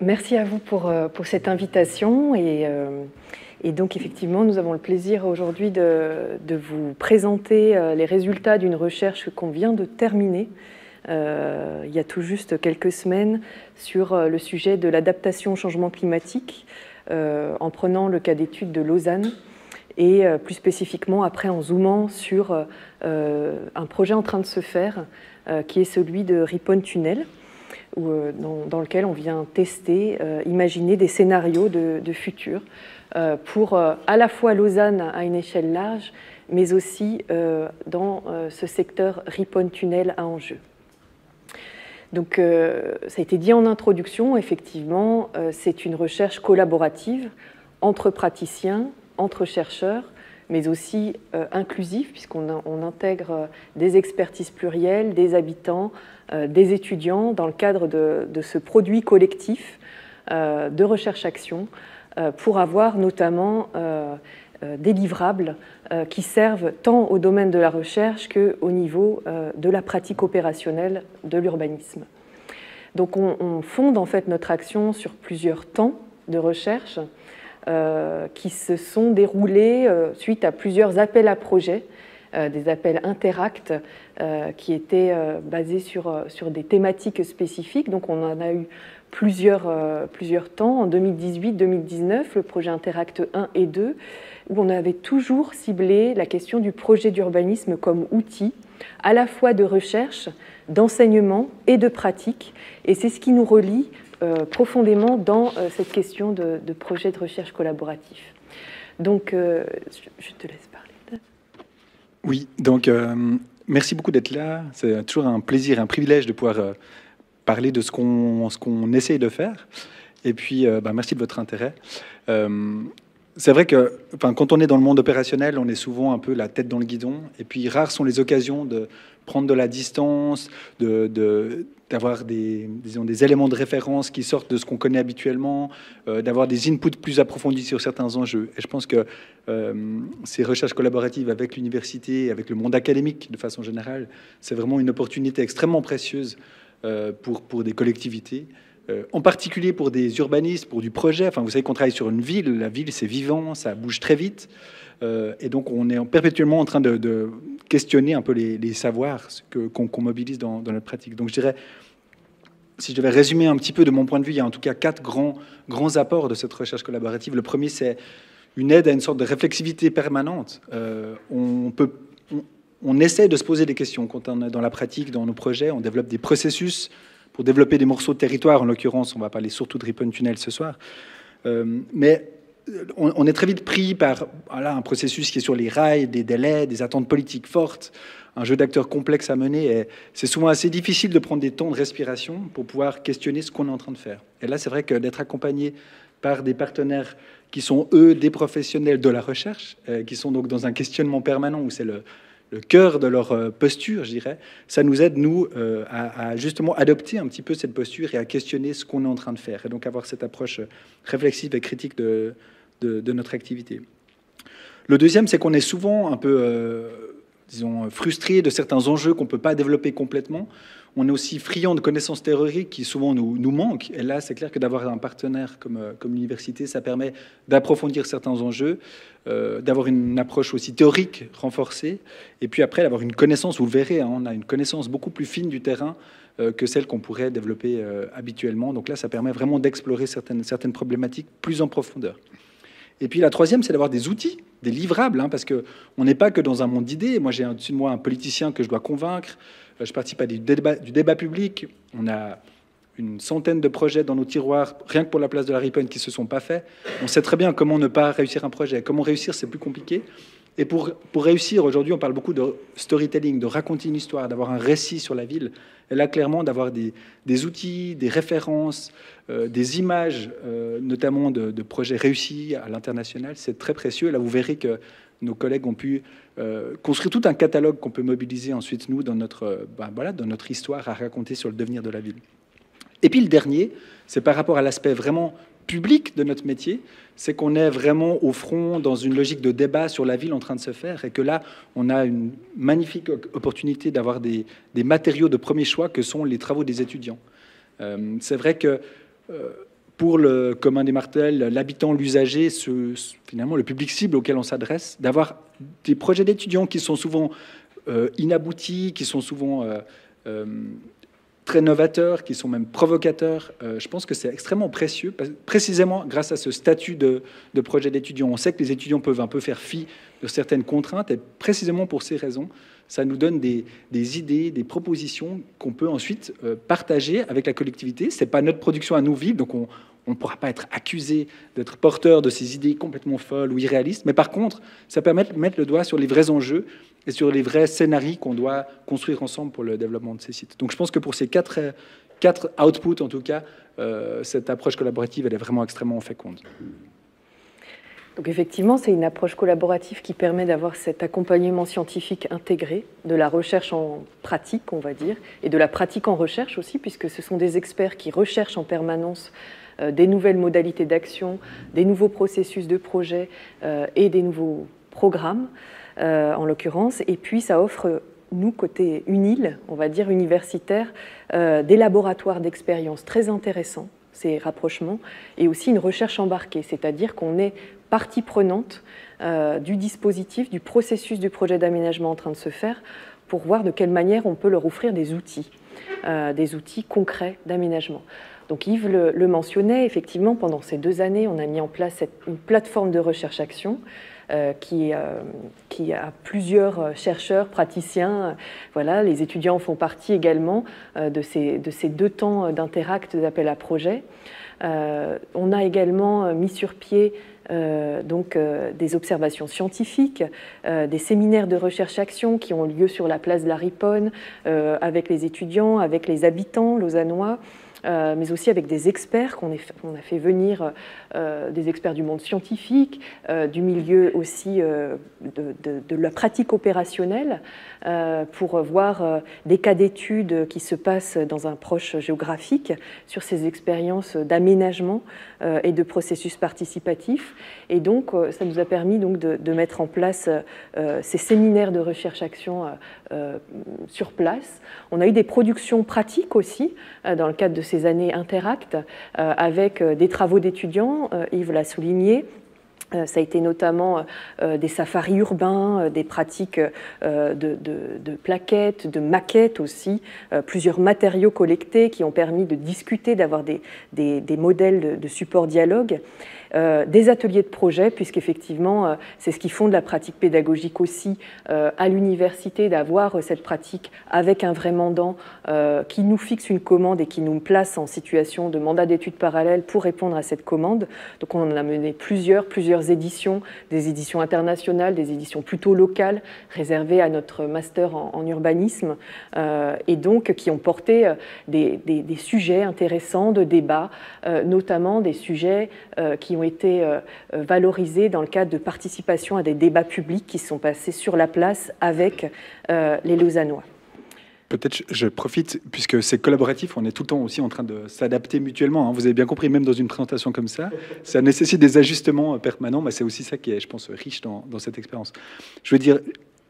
Merci à vous pour cette invitation. Et donc, effectivement, nous avons le plaisir aujourd'hui de vous présenter les résultats d'une recherche qu'on vient de terminer il y a tout juste quelques semaines sur le sujet de l'adaptation au changement climatique en prenant le cas d'étude de Lausanne et plus spécifiquement après en zoomant sur un projet en train de se faire qui est celui de Rippon Tunnel, dans lequel on vient tester, imaginer des scénarios de futur pour à la fois Lausanne à une échelle large, mais aussi dans ce secteur Rippon Tunnel à enjeu. Donc, ça a été dit en introduction, effectivement, c'est une recherche collaborative entre praticiens, entre chercheurs, mais aussi inclusive, puisqu'on intègre des expertises plurielles, des habitants, des étudiants dans le cadre de ce produit collectif de recherche-action pour avoir notamment des livrables qui servent tant au domaine de la recherche qu'au niveau de la pratique opérationnelle de l'urbanisme. Donc on fonde en fait notre action sur plusieurs temps de recherche qui se sont déroulés suite à plusieurs appels à projets, des appels interacts qui étaient basés sur des thématiques spécifiques. Donc on en a eu plusieurs temps, en 2018-2019, le projet Interact 1 et 2, où on avait toujours ciblé la question du projet d'urbanisme comme outil, à la fois de recherche, d'enseignement et de pratique. Et c'est ce qui nous relie profondément dans cette question de projet de recherche collaboratif. Donc, je te laisse parler. Oui, donc merci beaucoup d'être là. C'est toujours un plaisir, un privilège de pouvoir parler de ce qu'on essaye de faire. Et puis, merci de votre intérêt. C'est vrai que quand on est dans le monde opérationnel, on est souvent un peu la tête dans le guidon. Et puis, rares sont les occasions de prendre de la distance, d'avoir des éléments de référence qui sortent de ce qu'on connaît habituellement, d'avoir des inputs plus approfondis sur certains enjeux. Et je pense que ces recherches collaboratives avec l'université, avec le monde académique de façon générale, c'est vraiment une opportunité extrêmement précieuse pour des collectivités, en particulier pour des urbanistes, pour du projet. Enfin, vous savez qu'on travaille sur une ville. La ville, c'est vivant, ça bouge très vite. Et donc, on est perpétuellement en train de questionner un peu les savoirs qu'on mobilise dans notre pratique. Donc, je dirais, si je devais résumer un petit peu de mon point de vue, il y a en tout cas 4 grands apports de cette recherche collaborative. Le premier, c'est une aide à une sorte de réflexivité permanente. On essaie de se poser des questions quand on est dans la pratique, dans nos projets. On développe des processus pour développer des morceaux de territoire. En l'occurrence, on va parler surtout de Rippon Tunnel ce soir. Mais on est très vite pris par un processus qui est sur les rails, des délais, des attentes politiques fortes, un jeu d'acteurs complexe à mener. Et c'est souvent assez difficile de prendre des temps de respiration pour pouvoir questionner ce qu'on est en train de faire. Et là, c'est vrai que d'être accompagné par des partenaires qui sont, eux, des professionnels de la recherche, qui sont donc dans un questionnement permanent où c'est le cœur de leur posture, je dirais, ça nous aide, nous, à justement adopter un petit peu cette posture et à questionner ce qu'on est en train de faire. Et donc avoir cette approche réflexive et critique de notre activité. Le deuxième, c'est qu'on est souvent un peu, disons, frustré de certains enjeux qu'on ne peut pas développer complètement. On est aussi friand de connaissances théoriques qui souvent nous manquent. Et là, c'est clair que d'avoir un partenaire comme l'université, ça permet d'approfondir certains enjeux, d'avoir une approche aussi théorique renforcée, et puis après d'avoir une connaissance, vous le verrez, on a une connaissance beaucoup plus fine du terrain que celle qu'on pourrait développer habituellement. Donc là, ça permet vraiment d'explorer certaines problématiques plus en profondeur. Et puis la troisième, c'est d'avoir des outils, des livrables, parce qu'on n'est pas que dans un monde d'idées. Moi, j'ai au-dessus de moi un politicien que je dois convaincre. Je participe à du débat public. On a une centaine de projets dans nos tiroirs, rien que pour la place de la Rippon, qui ne se sont pas faits. On sait très bien comment ne pas réussir un projet. Comment réussir, c'est plus compliqué. Et pour réussir, aujourd'hui, on parle beaucoup de storytelling, de raconter une histoire, d'avoir un récit sur la ville. Et là, clairement, d'avoir des outils, des références, des images, notamment de projets réussis à l'international, c'est très précieux. Là, vous verrez que nos collègues ont pu construire tout un catalogue qu'on peut mobiliser ensuite, nous, dans notre histoire à raconter sur le devenir de la ville. Et puis le dernier, c'est par rapport à l'aspect vraiment public de notre métier, c'est qu'on est vraiment au front dans une logique de débat sur la ville en train de se faire, et que là, on a une magnifique opportunité d'avoir des matériaux de premier choix que sont les travaux des étudiants. C'est vrai que pour le commun des mortels, l'habitant, l'usager, finalement le public cible auquel on s'adresse, d'avoir des projets d'étudiants qui sont souvent inaboutis, qui sont souvent très novateurs, qui sont même provocateurs. Je pense que c'est extrêmement précieux, précisément grâce à ce statut de projet d'étudiant. On sait que les étudiants peuvent un peu faire fi de certaines contraintes, et précisément pour ces raisons, ça nous donne des idées, des propositions qu'on peut ensuite partager avec la collectivité. C'est pas notre production à nous vivre, donc on ne pourra pas être accusé d'être porteur de ces idées complètement folles ou irréalistes. Mais par contre, ça permet de mettre le doigt sur les vrais enjeux et sur les vrais scénarios qu'on doit construire ensemble pour le développement de ces sites. Donc je pense que pour ces quatre outputs, en tout cas, cette approche collaborative, elle est vraiment extrêmement féconde. Donc effectivement, c'est une approche collaborative qui permet d'avoir cet accompagnement scientifique intégré, de la recherche en pratique, on va dire, et de la pratique en recherche aussi, puisque ce sont des experts qui recherchent en permanence des nouvelles modalités d'action, des nouveaux processus de projet et des nouveaux programmes, en l'occurrence. Et puis ça offre, nous, côté UNIL, on va dire universitaire, des laboratoires d'expérience très intéressants, ces rapprochements, et aussi une recherche embarquée, c'est-à-dire qu'on est partie prenante du dispositif, du processus du projet d'aménagement en train de se faire, pour voir de quelle manière on peut leur offrir des outils concrets d'aménagement. Donc Yves le mentionnait, effectivement, pendant ces 2 années, on a mis en place une plateforme de recherche-action qui a plusieurs chercheurs, praticiens. Voilà, les étudiants en font partie également de ces 2 temps d'interact, d'appel à projet. On a également mis sur pied des observations scientifiques, des séminaires de recherche-action qui ont lieu sur la place de la Riponne, avec les étudiants, avec les habitants lausannois, mais aussi avec des experts qu'on a fait venir, des experts du monde scientifique, du milieu aussi de la pratique opérationnelle, pour voir des cas d'études qui se passent dans un proche géographique sur ces expériences d'aménagement et de processus participatifs. Et donc, ça nous a permis donc, de mettre en place ces séminaires de recherche-action sur place. On a eu des productions pratiques aussi, dans le cadre de ces années Interact, avec des travaux d'étudiants, Yves l'a souligné. Ça a été notamment des safaris urbains, des pratiques de plaquettes, de maquettes aussi, plusieurs matériaux collectés qui ont permis de discuter, d'avoir des modèles de support dialogue. Des ateliers de projet, puisqu'effectivement, c'est ce qui fonde la pratique pédagogique aussi à l'université, d'avoir cette pratique avec un vrai mandant qui nous fixe une commande et qui nous place en situation de mandat d'études parallèle pour répondre à cette commande. Donc on en a mené plusieurs éditions, des éditions internationales, des éditions plutôt locales, réservées à notre master en urbanisme, et donc qui ont porté des sujets intéressants de débat, notamment des sujets qui ont été valorisés dans le cadre de participation à des débats publics qui sont passés sur la place avec les Lausannois. Peut-être je profite, puisque c'est collaboratif, on est tout le temps aussi en train de s'adapter mutuellement. Hein. Vous avez bien compris, même dans une présentation comme ça, ça nécessite des ajustements permanents, mais c'est aussi ça qui est, je pense, riche dans cette expérience. Je veux dire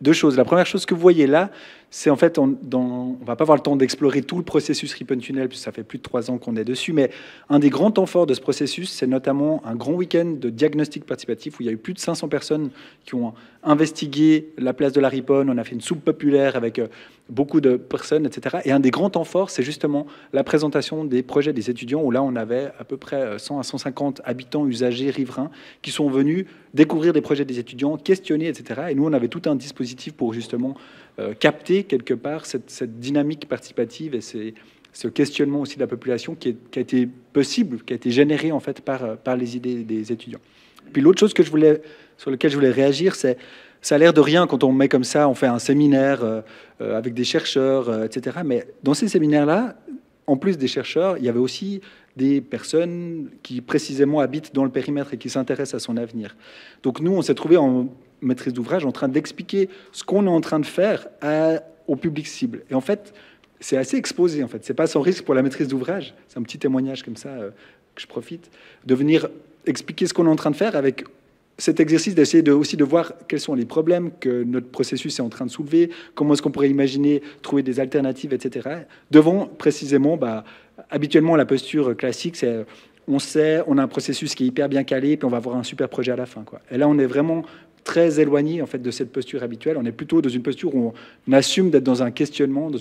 2 choses. La première chose que vous voyez là, c'est en fait, on ne va pas avoir le temps d'explorer tout le processus Riponne Tunnel, puisque ça fait plus de 3 ans qu'on est dessus, mais un des grands temps forts de ce processus, c'est notamment un grand week-end de diagnostic participatif où il y a eu plus de 500 personnes qui ont investigué la place de la Riponne. On a fait une soupe populaire avec beaucoup de personnes, etc. Et un des grands temps forts, c'est justement la présentation des projets des étudiants, où là, on avait à peu près 100 à 150 habitants, usagers, riverains, qui sont venus découvrir des projets des étudiants, questionner, etc. Et nous, on avait tout un dispositif pour justement capter quelque part cette dynamique participative et ce questionnement aussi de la population qui a été possible, qui a été généré en fait par les idées des étudiants. Puis l'autre chose sur laquelle je voulais réagir, c'est ça a l'air de rien quand on met comme ça, on fait un séminaire avec des chercheurs, etc. Mais dans ces séminaires-là, en plus des chercheurs, il y avait aussi des personnes qui précisément habitent dans le périmètre et qui s'intéressent à son avenir. Donc nous, on s'est trouvé en maîtrise d'ouvrage en train d'expliquer ce qu'on est en train de faire au public cible. Et en fait, c'est assez exposé. En fait, c'est pas sans risque pour la maîtrise d'ouvrage. C'est un petit témoignage comme ça que je profite de venir expliquer ce qu'on est en train de faire avec cet exercice d'essayer aussi de voir quels sont les problèmes que notre processus est en train de soulever, comment est-ce qu'on pourrait imaginer trouver des alternatives, etc. Devant précisément, habituellement la posture classique, c'est on sait, on a un processus qui est hyper bien calé, puis on va avoir un super projet à la fin, quoi. Et là, on est vraiment très éloigné, en fait, de cette posture habituelle. On est plutôt dans une posture où on assume d'être dans un questionnement, dans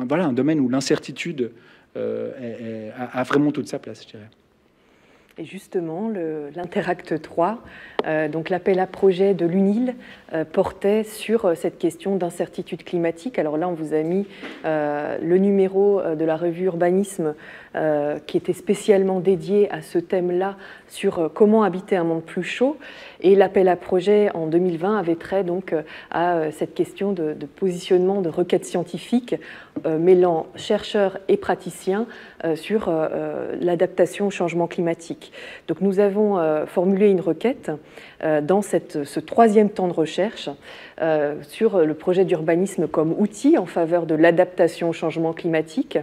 voilà, un domaine où l'incertitude a vraiment toute sa place, je dirais. Et justement, l'Interact 3, donc l'appel à projet de l'UNIL, portait sur cette question d'incertitude climatique. Alors là, on vous a mis le numéro de la revue Urbanisme qui était spécialement dédié à ce thème-là, sur comment habiter un monde plus chaud. Et l'appel à projet en 2020 avait trait donc à cette question de positionnement de requêtes scientifiques mêlant chercheurs et praticiens sur l'adaptation au changement climatique. Donc nous avons formulé une requête dans ce troisième temps de recherche sur le projet d'urbanisme comme outil en faveur de l'adaptation au changement climatique,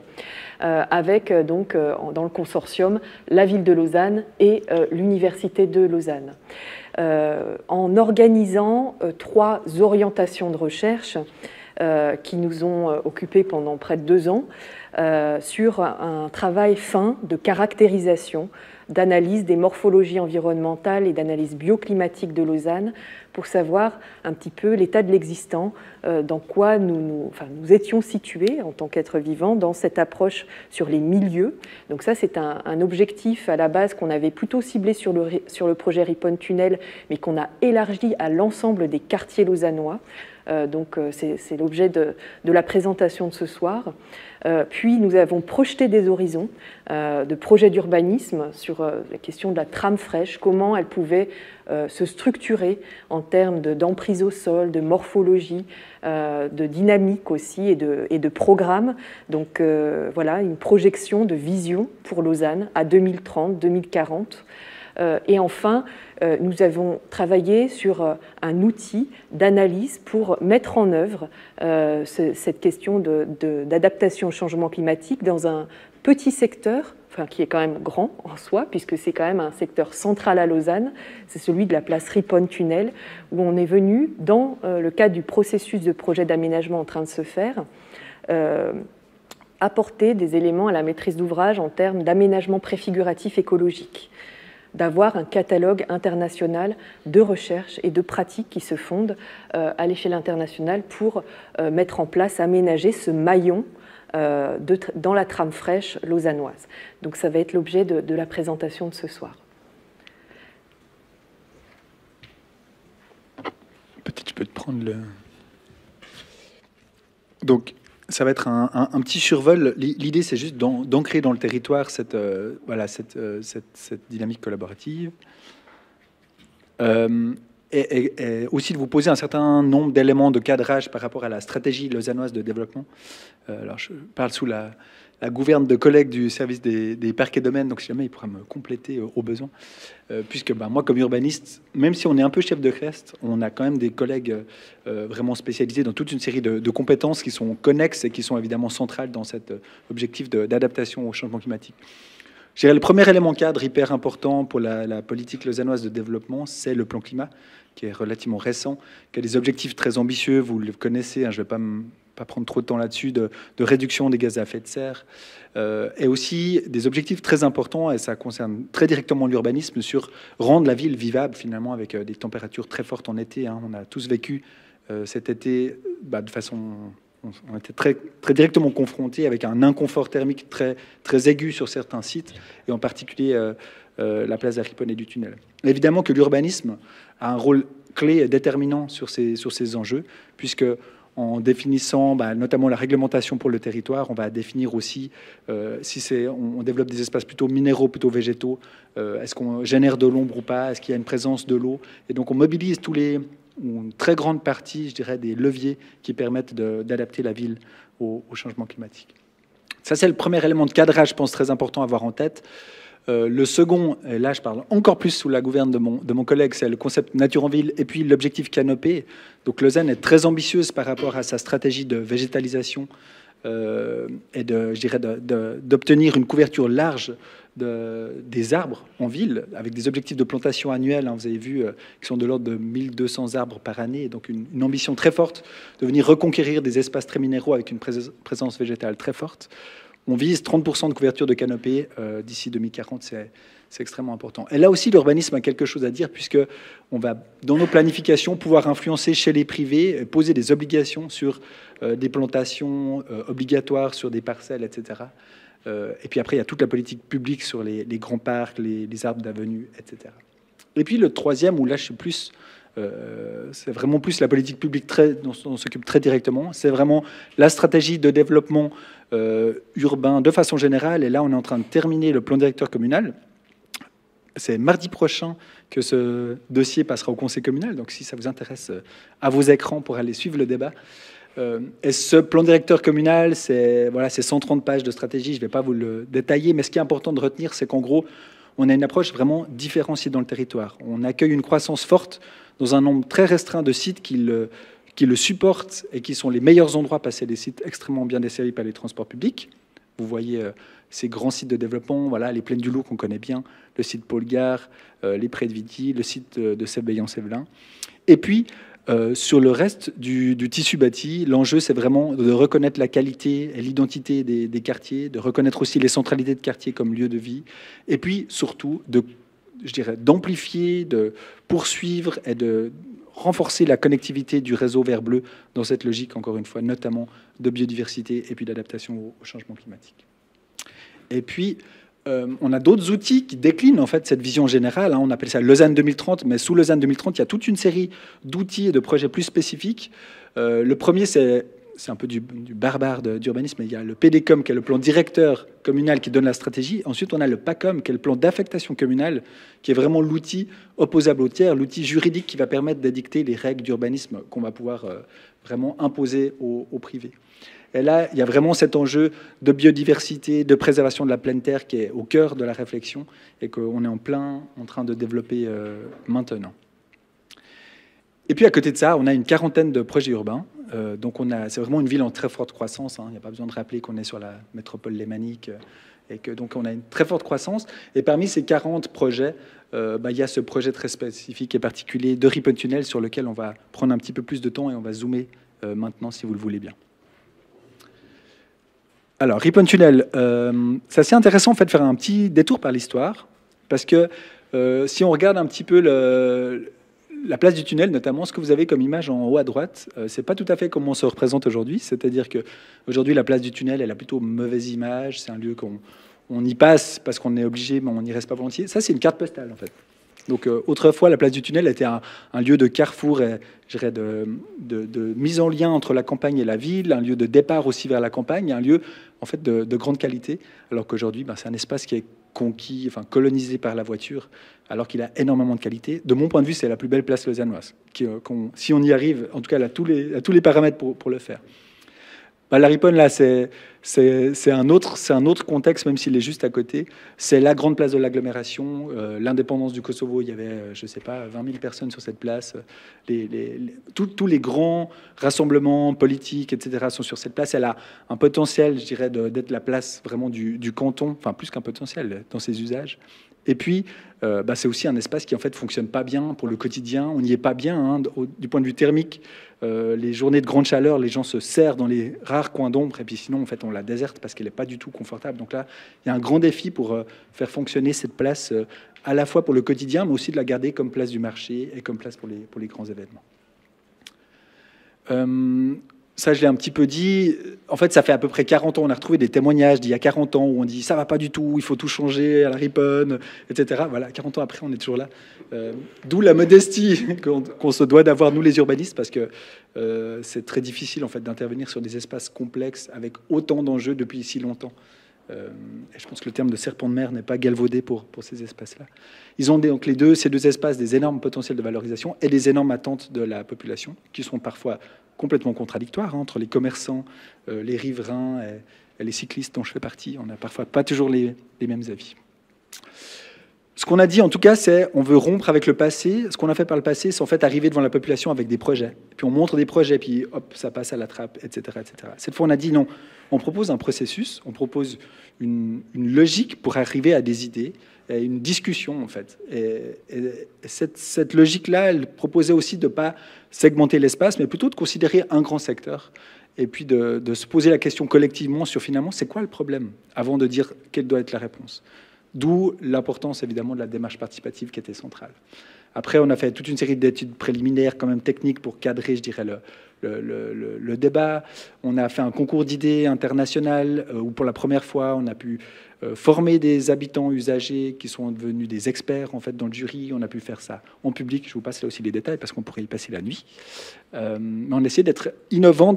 avec donc dans le consortium la ville de Lausanne et l'université de Lausanne. En organisant 3 orientations de recherche qui nous ont occupés pendant près de 2 ans, sur un travail fin de caractérisation, d'analyse des morphologies environnementales et d'analyse bioclimatique de Lausanne pour savoir un petit peu l'état de l'existant, dans quoi nous étions situés en tant qu'êtres vivants dans cette approche sur les milieux. Donc ça, c'est un objectif à la base qu'on avait plutôt ciblé sur le projet Ripon Tunnel, mais qu'on a élargi à l'ensemble des quartiers lausannois. Donc c'est l'objet de la présentation de ce soir. Puis nous avons projeté des horizons de projets d'urbanisme sur la question de la trame fraîche, comment elle pouvait se structurer en termes d'emprise au sol, de morphologie, de dynamique aussi et de programme. Donc voilà, une projection de vision pour Lausanne à 2030-2040. Et enfin, nous avons travaillé sur un outil d'analyse pour mettre en œuvre cette question d'adaptation au changement climatique dans un petit secteur, qui est quand même grand en soi, puisque c'est quand même un secteur central à Lausanne, c'est celui de la place Ripon Tunnel, où on est venu, dans le cadre du processus de projet d'aménagement en train de se faire, apporter des éléments à la maîtrise d'ouvrage en termes d'aménagement préfiguratif écologique, d'avoir un catalogue international de recherche et de pratiques qui se fondent à l'échelle internationale pour mettre en place, aménager ce maillon dans la trame fraîche lausannoise. Donc ça va être l'objet de la présentation de ce soir. Peut-être je peux te prendre le... Donc, ça va être un petit survol. L'idée, c'est juste d'ancrer dans le territoire cette dynamique collaborative. Et aussi de vous poser un certain nombre d'éléments de cadrage par rapport à la stratégie lausannoise de développement. Alors, je parle sous la gouverne de collègues du service des parcs et domaines, donc si jamais il pourra me compléter au besoin. Puisque moi, comme urbaniste, même si on est un peu chef de crest, on a quand même des collègues vraiment spécialisés dans toute une série de compétences qui sont connexes et qui sont évidemment centrales dans cet objectif d'adaptation au changement climatique. Je dirais le premier élément cadre hyper important pour la politique lausannoise de développement, c'est le plan climat, qui est relativement récent, qui a des objectifs très ambitieux, vous le connaissez, hein, je ne vais pas prendre trop de temps là-dessus, de réduction des gaz à effet de serre, et aussi des objectifs très importants, et ça concerne très directement l'urbanisme, sur rendre la ville vivable finalement avec des températures très fortes en été. Hein. On a tous vécu cet été de façon... On était très, très directement confrontés avec un inconfort thermique très, très aigu sur certains sites, et en particulier la place d'Aripon et du tunnel. Évidemment que l'urbanisme a un rôle clé et déterminant sur ces enjeux, puisque en définissant notamment la réglementation pour le territoire, on va définir aussi si on développe des espaces plutôt minéraux, plutôt végétaux, est-ce qu'on génère de l'ombre ou pas, est-ce qu'il y a une présence de l'eau, et donc on mobilise une très grande partie, je dirais, des leviers qui permettent d'adapter la ville au changement climatique. Ça, c'est le premier élément de cadrage, je pense, très important à avoir en tête. Le second, et là je parle encore plus sous la gouverne de mon collègue, c'est le concept nature en ville et puis l'objectif canopé. Donc Lausanne est très ambitieuse par rapport à sa stratégie de végétalisation et d'obtenir une couverture large des arbres en ville, avec des objectifs de plantation annuels, hein, vous avez vu, qui sont de l'ordre de 1200 arbres par année, donc une ambition très forte de venir reconquérir des espaces très minéraux avec une présence végétale très forte. on vise 30% de couverture de canopée d'ici 2040, c'est extrêmement important. Et là aussi, l'urbanisme a quelque chose à dire, puisque on va, dans nos planifications, pouvoir influencer chez les privés, poser des obligations sur des plantations obligatoires sur des parcelles, etc. Et puis après, il y a toute la politique publique sur les grands parcs, les arbres d'avenue, etc. Et puis le troisième, où là, je suis plus... c'est vraiment plus la politique publique dont on s'occupe très directement. C'est vraiment la stratégie de développement urbain de façon générale. Et là, on est en train de terminer le plan directeur communal. C'est mardi prochain que ce dossier passera au conseil communal. Donc, si ça vous intéresse, à vos écrans pour aller suivre le débat. Et ce plan directeur communal, c'est 130 pages de stratégie. Je ne vais pas vous le détailler, mais ce qui est important de retenir, c'est qu'en gros, on a une approche vraiment différenciée dans le territoire. On accueille une croissance forte dans un nombre très restreint de sites qui le supportent et qui sont les meilleurs endroits parce que c'est des sites extrêmement bien desservis par les transports publics. Vous voyez ces grands sites de développement, voilà, les Plaines du Loup qu'on connaît bien, le site Paul Gare, les Prés de Viti, le site de Sébeillan-Sévelin. Et puis, sur le reste du tissu bâti, l'enjeu, c'est vraiment de reconnaître la qualité et l'identité des quartiers, de reconnaître aussi les centralités de quartiers comme lieu de vie, et puis surtout, d'amplifier, de poursuivre et de renforcer la connectivité du réseau vert bleu dans cette logique, encore une fois, notamment de biodiversité et puis d'adaptation au changement climatique. Et puis, on a d'autres outils qui déclinent en fait cette vision générale. On appelle ça Lausanne 2030, mais sous Lausanne 2030, il y a toute une série d'outils et de projets plus spécifiques. Le premier, c'est un peu du barbare d'urbanisme, mais il y a le PDCOM, qui est le plan directeur communal qui donne la stratégie. Ensuite, on a le PACOM, qui est le plan d'affectation communale, qui est vraiment l'outil opposable au tiers, l'outil juridique qui va permettre d'édicter les règles d'urbanisme qu'on va pouvoir vraiment imposer au privé. Et là, il y a vraiment cet enjeu de biodiversité, de préservation de la pleine terre qui est au cœur de la réflexion et qu'on est en train de développer maintenant. Et puis à côté de ça, on a une quarantaine de projets urbains. Donc c'est vraiment une ville en très forte croissance. Il n'y a pas besoin de rappeler qu'on est sur la métropole lémanique et que donc on a une très forte croissance. Et parmi ces 40 projets, il y a ce projet très spécifique et particulier de Ripon Tunnel sur lequel on va prendre un petit peu plus de temps et on va zoomer maintenant si vous le voulez bien. Alors, Ripon Tunnel, c'est assez intéressant en fait, de faire un petit détour par l'histoire, parce que si on regarde un petit peu la place du tunnel, notamment ce que vous avez comme image en haut à droite, c'est pas tout à fait comme on se représente aujourd'hui, c'est-à-dire qu'aujourd'hui, la place du tunnel, elle a plutôt mauvaise image, c'est un lieu qu'on y passe parce qu'on est obligé, mais on n'y reste pas volontiers. Ça, c'est une carte postale, en fait. Donc, autrefois, la place du tunnel était un lieu de carrefour et de mise en lien entre la campagne et la ville, un lieu de départ aussi vers la campagne, un lieu en fait de grande qualité, alors qu'aujourd'hui, c'est un espace qui est conquis, enfin colonisé par la voiture, alors qu'il a énormément de qualité. De mon point de vue, c'est la plus belle place lausannoise. Si on y arrive, en tout cas, elle a tous les paramètres pour le faire. La Ripon, là, c'est un autre contexte, même s'il est juste à côté. C'est la grande place de l'agglomération. L'indépendance du Kosovo, il y avait, je ne sais pas, 20 000 personnes sur cette place. Tous les grands rassemblements politiques, etc., sont sur cette place. Elle a un potentiel, je dirais, d'être la place vraiment du canton, enfin plus qu'un potentiel dans ses usages. Et puis, c'est aussi un espace qui en fait fonctionne pas bien pour le quotidien. On n'y est pas bien du point de vue thermique. Les journées de grande chaleur, les gens se serrent dans les rares coins d'ombre, et puis sinon, en fait, on la déserte parce qu'elle n'est pas du tout confortable. Donc là, il y a un grand défi pour faire fonctionner cette place, à la fois pour le quotidien, mais aussi de la garder comme place du marché et comme place pour les grands événements. Ça, je l'ai un petit peu dit. En fait, ça fait à peu près 40 ans. On a retrouvé des témoignages d'il y a 40 ans où on dit ça va pas du tout, il faut tout changer à la Ripon, etc. Voilà, 40 ans après, on est toujours là. D'où la modestie qu'on se doit d'avoir, nous, les urbanistes, parce que c'est très difficile, en fait, d'intervenir sur des espaces complexes avec autant d'enjeux depuis si longtemps. Et je pense que le terme de serpent de mer n'est pas galvaudé pour ces espaces-là. Ils ont donc ces deux espaces des énormes potentiels de valorisation et des énormes attentes de la population qui sont parfois complètement contradictoires entre les commerçants, les riverains et les cyclistes dont je fais partie. On n'a parfois pas toujours les mêmes avis. Ce qu'on a dit, en tout cas, c'est on veut rompre avec le passé. Ce qu'on a fait par le passé, c'est en fait arriver devant la population avec des projets. Puis on montre des projets, puis hop, ça passe à la trappe, etc., etc. Cette fois, on a dit non. On propose un processus, on propose une logique pour arriver à des idées. et une discussion, en fait. Et cette logique-là, elle proposait aussi de ne pas segmenter l'espace, mais plutôt de considérer un grand secteur, et puis de se poser la question collectivement sur, finalement, c'est quoi le problème, avant de dire quelle doit être la réponse. D'où l'importance, évidemment, de la démarche participative qui était centrale. Après, on a fait toute une série d'études préliminaires, quand même techniques, pour cadrer, je dirais, le débat. On a fait un concours d'idées international où, pour la première fois, on a pu former des habitants usagers qui sont devenus des experts, en fait, dans le jury. On a pu faire ça en public. Je vous passe là aussi les détails, parce qu'on pourrait y passer la nuit. Mais on essaie d'être innovant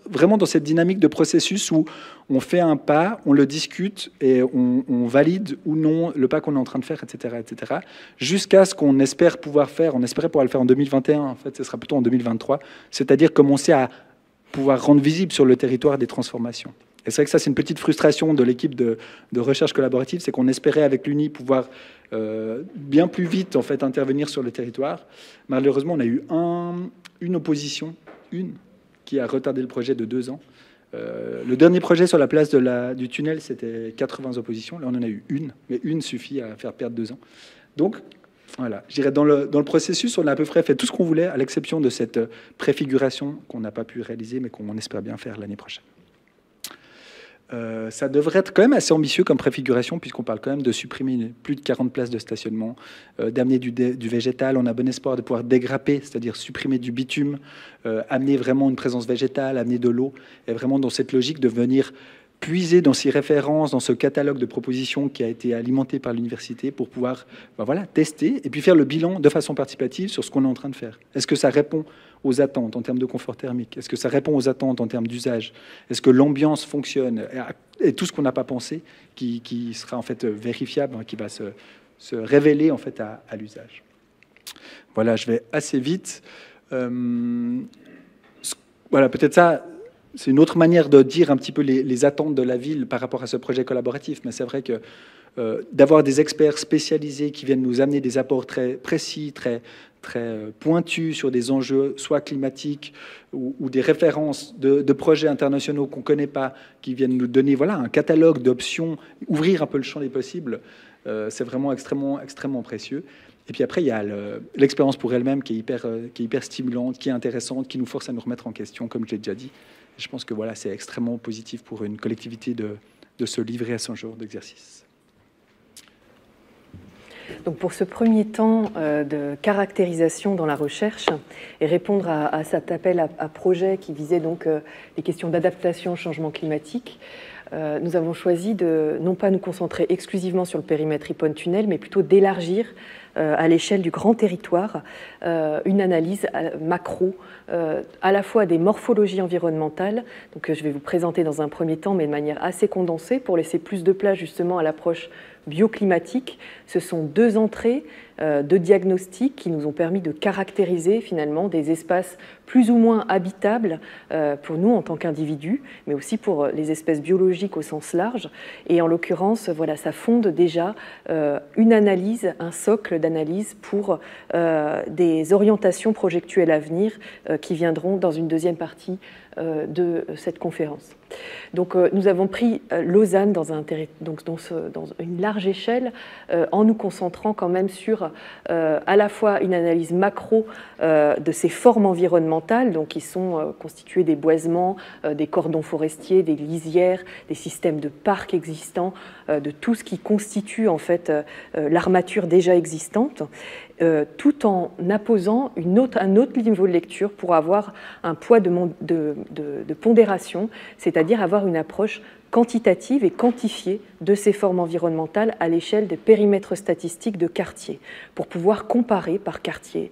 vraiment dans cette dynamique de processus où on fait un pas, on le discute et on valide ou non le pas qu'on est en train de faire, etc., etc., jusqu'à ce qu'on espère pouvoir faire. On espérait pouvoir le faire en 2021. En fait, ce sera plutôt en 2023. C'est-à-dire commencer à pouvoir rendre visible sur le territoire des transformations. Et c'est vrai que ça, c'est une petite frustration de l'équipe de recherche collaborative, c'est qu'on espérait avec l'UNI pouvoir bien plus vite en fait intervenir sur le territoire. Malheureusement, on a eu une opposition, qui a retardé le projet de 2 ans. Le dernier projet sur la place du tunnel, c'était 80 oppositions. Là, on en a eu une, mais une suffit à faire perdre 2 ans. Donc, voilà, je dirais dans le processus, on a à peu près fait tout ce qu'on voulait, à l'exception de cette préfiguration qu'on n'a pas pu réaliser, mais qu'on espère bien faire l'année prochaine. Ça devrait être quand même assez ambitieux comme préfiguration, puisqu'on parle quand même de supprimer plus de 40 places de stationnement, d'amener du végétal. On a bon espoir de pouvoir dégrapper, c'est-à-dire supprimer du bitume, amener vraiment une présence végétale, amener de l'eau, et vraiment dans cette logique de venir puiser dans ces références, dans ce catalogue de propositions qui a été alimenté par l'université pour pouvoir tester et puis faire le bilan de façon participative sur ce qu'on est en train de faire. Est-ce que ça répond aux attentes en termes de confort thermique? Est-ce que ça répond aux attentes en termes d'usage? Est-ce que l'ambiance fonctionne? Et tout ce qu'on n'a pas pensé qui sera en fait vérifiable, qui va se révéler en fait à l'usage. Voilà, je vais assez vite. Voilà, peut-être ça... C'est une autre manière de dire un petit peu les attentes de la ville par rapport à ce projet collaboratif. Mais c'est vrai que d'avoir des experts spécialisés qui viennent nous amener des apports très précis, très pointus sur des enjeux soit climatiques ou des références de projets internationaux qu'on ne connaît pas, qui viennent nous donner un catalogue d'options, ouvrir un peu le champ des possibles, c'est vraiment extrêmement précieux. Et puis après, il y a l'expérience pour elle-même qui est hyper stimulante, qui est intéressante, qui nous force à nous remettre en question, comme je l'ai déjà dit. Je pense que c'est extrêmement positif pour une collectivité de se livrer à son genre d'exercice. Donc pour ce premier temps de caractérisation dans la recherche et répondre à cet appel à projet qui visait donc les questions d'adaptation au changement climatique, nous avons choisi de non pas nous concentrer exclusivement sur le périmètre Riponne-Tunnel, mais plutôt d'élargir à l'échelle du grand territoire une analyse macro à la fois des morphologies environnementales, donc je vais vous présenter dans un premier temps, mais de manière assez condensée, pour laisser plus de place justement à l'approche bioclimatique. Ce sont 2 entrées de diagnostic qui nous ont permis de caractériser finalement des espaces plus ou moins habitables pour nous en tant qu'individus, mais aussi pour les espèces biologiques au sens large. Et en l'occurrence, ça fonde déjà une analyse, un socle d'analyse pour des orientations projectuelles à venir qui viendront dans une deuxième partie de cette conférence. Donc nous avons pris Lausanne dans une large échelle en nous concentrant quand même sur à la fois une analyse macro de ces formes environnementales, donc qui sont constituées des boisements, des cordons forestiers, des lisières, des systèmes de parcs existants, de tout ce qui constitue en fait l'armature déjà existante, tout en apposant un autre niveau de lecture pour avoir un poids de pondération, c'est-à-dire avoir une approche quantitative et quantifiée de ces formes environnementales à l'échelle des périmètres statistiques de quartier, pour pouvoir comparer par quartier.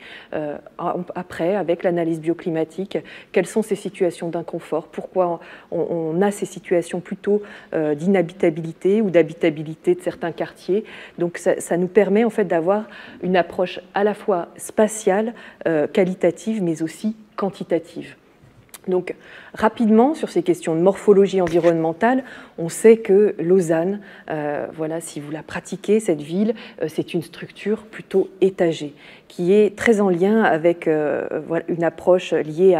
Après, avec l'analyse bioclimatique, quelles sont ces situations d'inconfort, pourquoi on a ces situations plutôt d'inhabitabilité ou d'habitabilité de certains quartiers. Donc ça nous permet en fait d'avoir une approche à la fois spatiale, qualitative, mais aussi quantitative. Donc, rapidement, sur ces questions de morphologie environnementale, on sait que Lausanne, si vous la pratiquez, cette ville, c'est une structure plutôt étagée, qui est très en lien avec une approche liée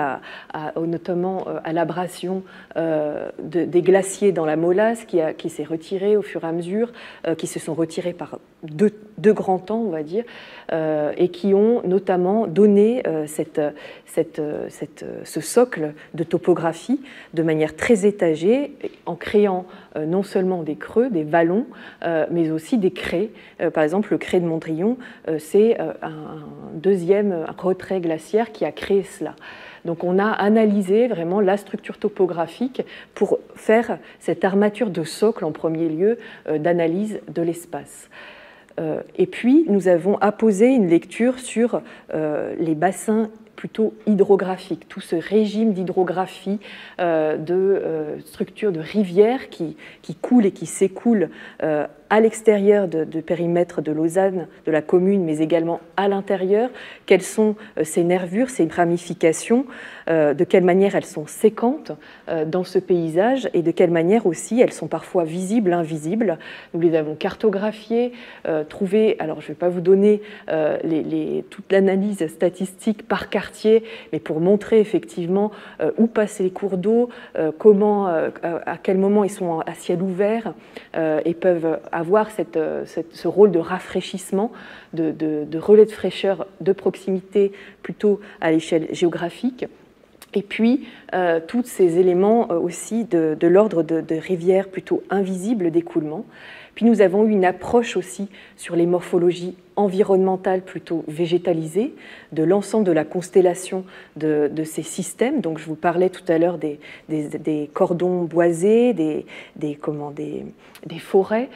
notamment à l'abration des glaciers dans la Molasse, qui s'est retirée au fur et à mesure, qui se sont retirés par deux grands temps, on va dire, et qui ont notamment donné ce socle de topographie de manière très étagée, en créant non seulement des creux, des vallons, mais aussi des crêts. Par exemple, le crêt de Mondrian, c'est un retrait glaciaire qui a créé cela. Donc on a analysé vraiment la structure topographique pour faire cette armature de socle en premier lieu d'analyse de l'espace. Et puis nous avons apposé une lecture sur les bassins plutôt hydrographiques, tout ce régime d'hydrographie, de structures de rivières qui coulent et qui s'écoulent à l'extérieur du périmètre de Lausanne, de la commune, mais également à l'intérieur. Quelles sont ces nervures, ces ramifications, de quelle manière elles sont séquentes dans ce paysage et de quelle manière aussi elles sont parfois visibles, invisibles. Nous les avons cartographiées, trouvées. Alors je ne vais pas vous donner toute l'analyse statistique par quartier, mais pour montrer effectivement où passent les cours d'eau, à quel moment ils sont à ciel ouvert et peuvent avoir ce rôle de rafraîchissement, de relais de fraîcheur de proximité plutôt à l'échelle géographique. Et puis, tous ces éléments aussi de l'ordre de rivières plutôt invisibles d'écoulement. Puis nous avons eu une approche aussi sur les morphologies environnementales plutôt végétalisées, de l'ensemble de la constellation de ces systèmes. Donc je vous parlais tout à l'heure des cordons boisés, des forêts.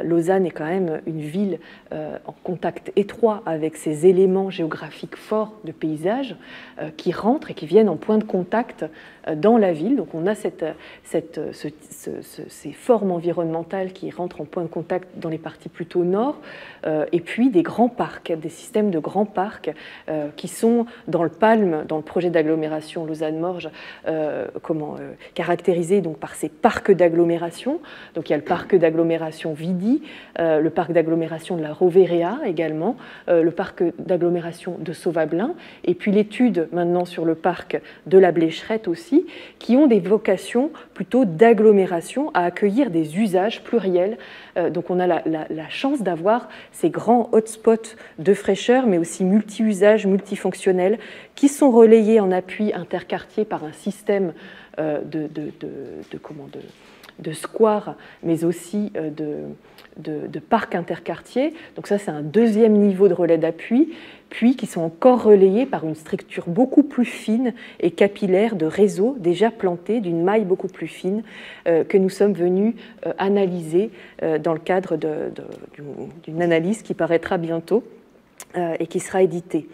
Lausanne est quand même une ville en contact étroit avec ces éléments géographiques forts de paysage qui rentrent et qui viennent en point de contact dans la ville. Donc on a ces formes environnementales qui rentrent en point de contact dans les parties plutôt nord, et puis des grands parcs, des systèmes de grands parcs qui sont dans le PALM, dans le projet d'agglomération Lausanne-Morges, caractérisés donc par ces parcs d'agglomération. Donc il y a le parc d'agglomération Vidi, le parc d'agglomération de la Roverea également, le parc d'agglomération de Sauvablin, et puis l'étude maintenant sur le parc de la Blécherette aussi, qui ont des vocations plutôt d'agglomération à accueillir des usages pluriels. Donc on a la chance d'avoir ces grands hotspots de fraîcheur, mais aussi multi-usages, multifonctionnels, qui sont relayés en appui interquartier par un système de squares, mais aussi de parcs interquartiers. Donc ça, c'est un deuxième niveau de relais d'appui, puis qui sont encore relayés par une structure beaucoup plus fine et capillaire de réseaux déjà plantés, d'une maille beaucoup plus fine, que nous sommes venus analyser dans le cadre d'une analyse qui paraîtra bientôt et qui sera éditée.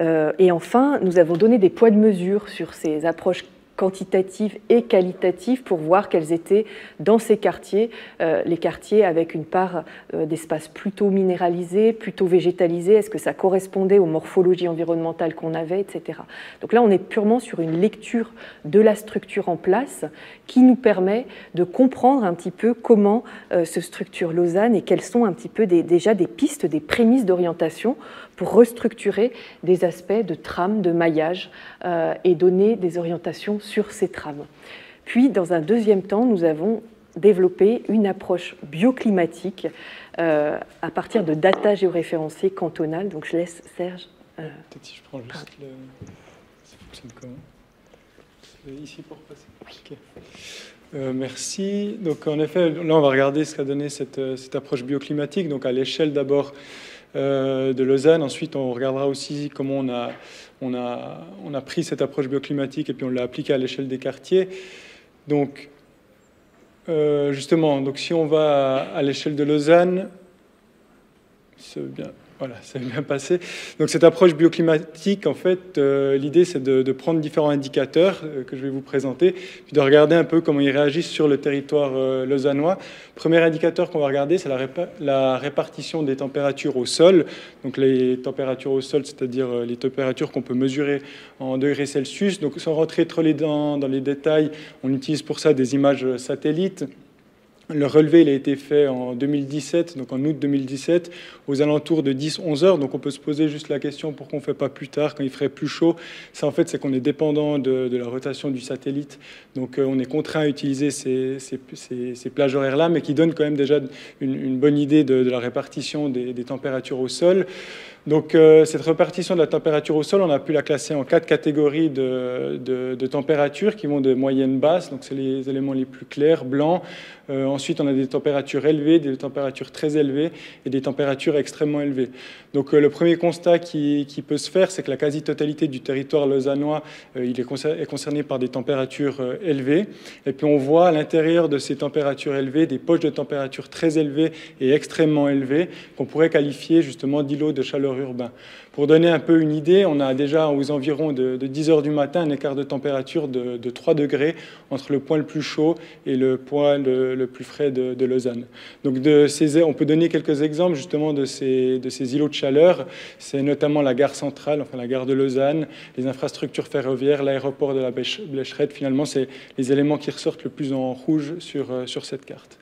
Et enfin, nous avons donné des poids de mesure sur ces approches quantitatives et qualitatives pour voir quels étaient dans ces quartiers, les quartiers avec une part d'espace plutôt minéralisé, plutôt végétalisé, est-ce que ça correspondait aux morphologies environnementales qu'on avait, etc. Donc là, on est purement sur une lecture de la structure en place qui nous permet de comprendre un petit peu comment se structure Lausanne et quelles sont un petit peu déjà des pistes, des prémices d'orientation pour restructurer des aspects de trame, de maillage et donner des orientations sur ces trames. Puis, dans un deuxième temps, nous avons développé une approche bioclimatique à partir de data géoréférencées cantonales. Donc, je laisse Serge. Peut-être si je prends juste le... Ça fonctionne comment? Ici pour passer. Okay. Merci. Donc, en effet, là, on va regarder ce qu'a donné cette approche bioclimatique. Donc, à l'échelle d'abord de Lausanne. Ensuite, on regardera aussi comment on a pris cette approche bioclimatique et puis on l'a appliquée à l'échelle des quartiers. Donc, justement, donc si on va à l'échelle de Lausanne, c'est bien. Voilà, ça s'est bien passé. Donc cette approche bioclimatique, en fait, l'idée c'est de prendre différents indicateurs que je vais vous présenter, puis de regarder un peu comment ils réagissent sur le territoire lausannois. Premier indicateur qu'on va regarder, c'est la répartition des températures au sol. Donc les températures au sol, c'est-à-dire les températures qu'on peut mesurer en degrés Celsius. Donc sans rentrer trop dans les détails, on utilise pour ça des images satellites. Le relevé il a été fait en 2017, donc en août 2017, aux alentours de 10-11 heures. Donc on peut se poser juste la question pourquoi on ne fait pas plus tard, quand il ferait plus chaud. Ça, en fait, c'est qu'on est dépendant de la rotation du satellite. Donc on est contraint à utiliser ces plages horaires-là, mais qui donnent quand même déjà une bonne idée de la répartition des températures au sol. Donc cette répartition de la température au sol, on a pu la classer en 4 catégories de températures qui vont de moyenne basse, donc c'est les éléments les plus clairs, blancs. Ensuite, on a des températures élevées, des températures très élevées et des températures extrêmement élevées. Donc le premier constat qui peut se faire, c'est que la quasi-totalité du territoire lausannois il est concerné par des températures élevées. Et puis on voit à l'intérieur de ces températures élevées des poches de température très élevées et extrêmement élevées qu'on pourrait qualifier justement d'îlots de chaleur urbain. Pour donner un peu une idée, on a déjà aux environs de 10 heures du matin un écart de température de 3 degrés entre le point le plus chaud et le point le plus frais de Lausanne. Donc on peut donner quelques exemples justement de ces îlots de chaleur. C'est notamment la gare centrale, enfin la gare de Lausanne, les infrastructures ferroviaires, l'aéroport de la Blécherette. Finalement, c'est les éléments qui ressortent le plus en rouge sur cette carte.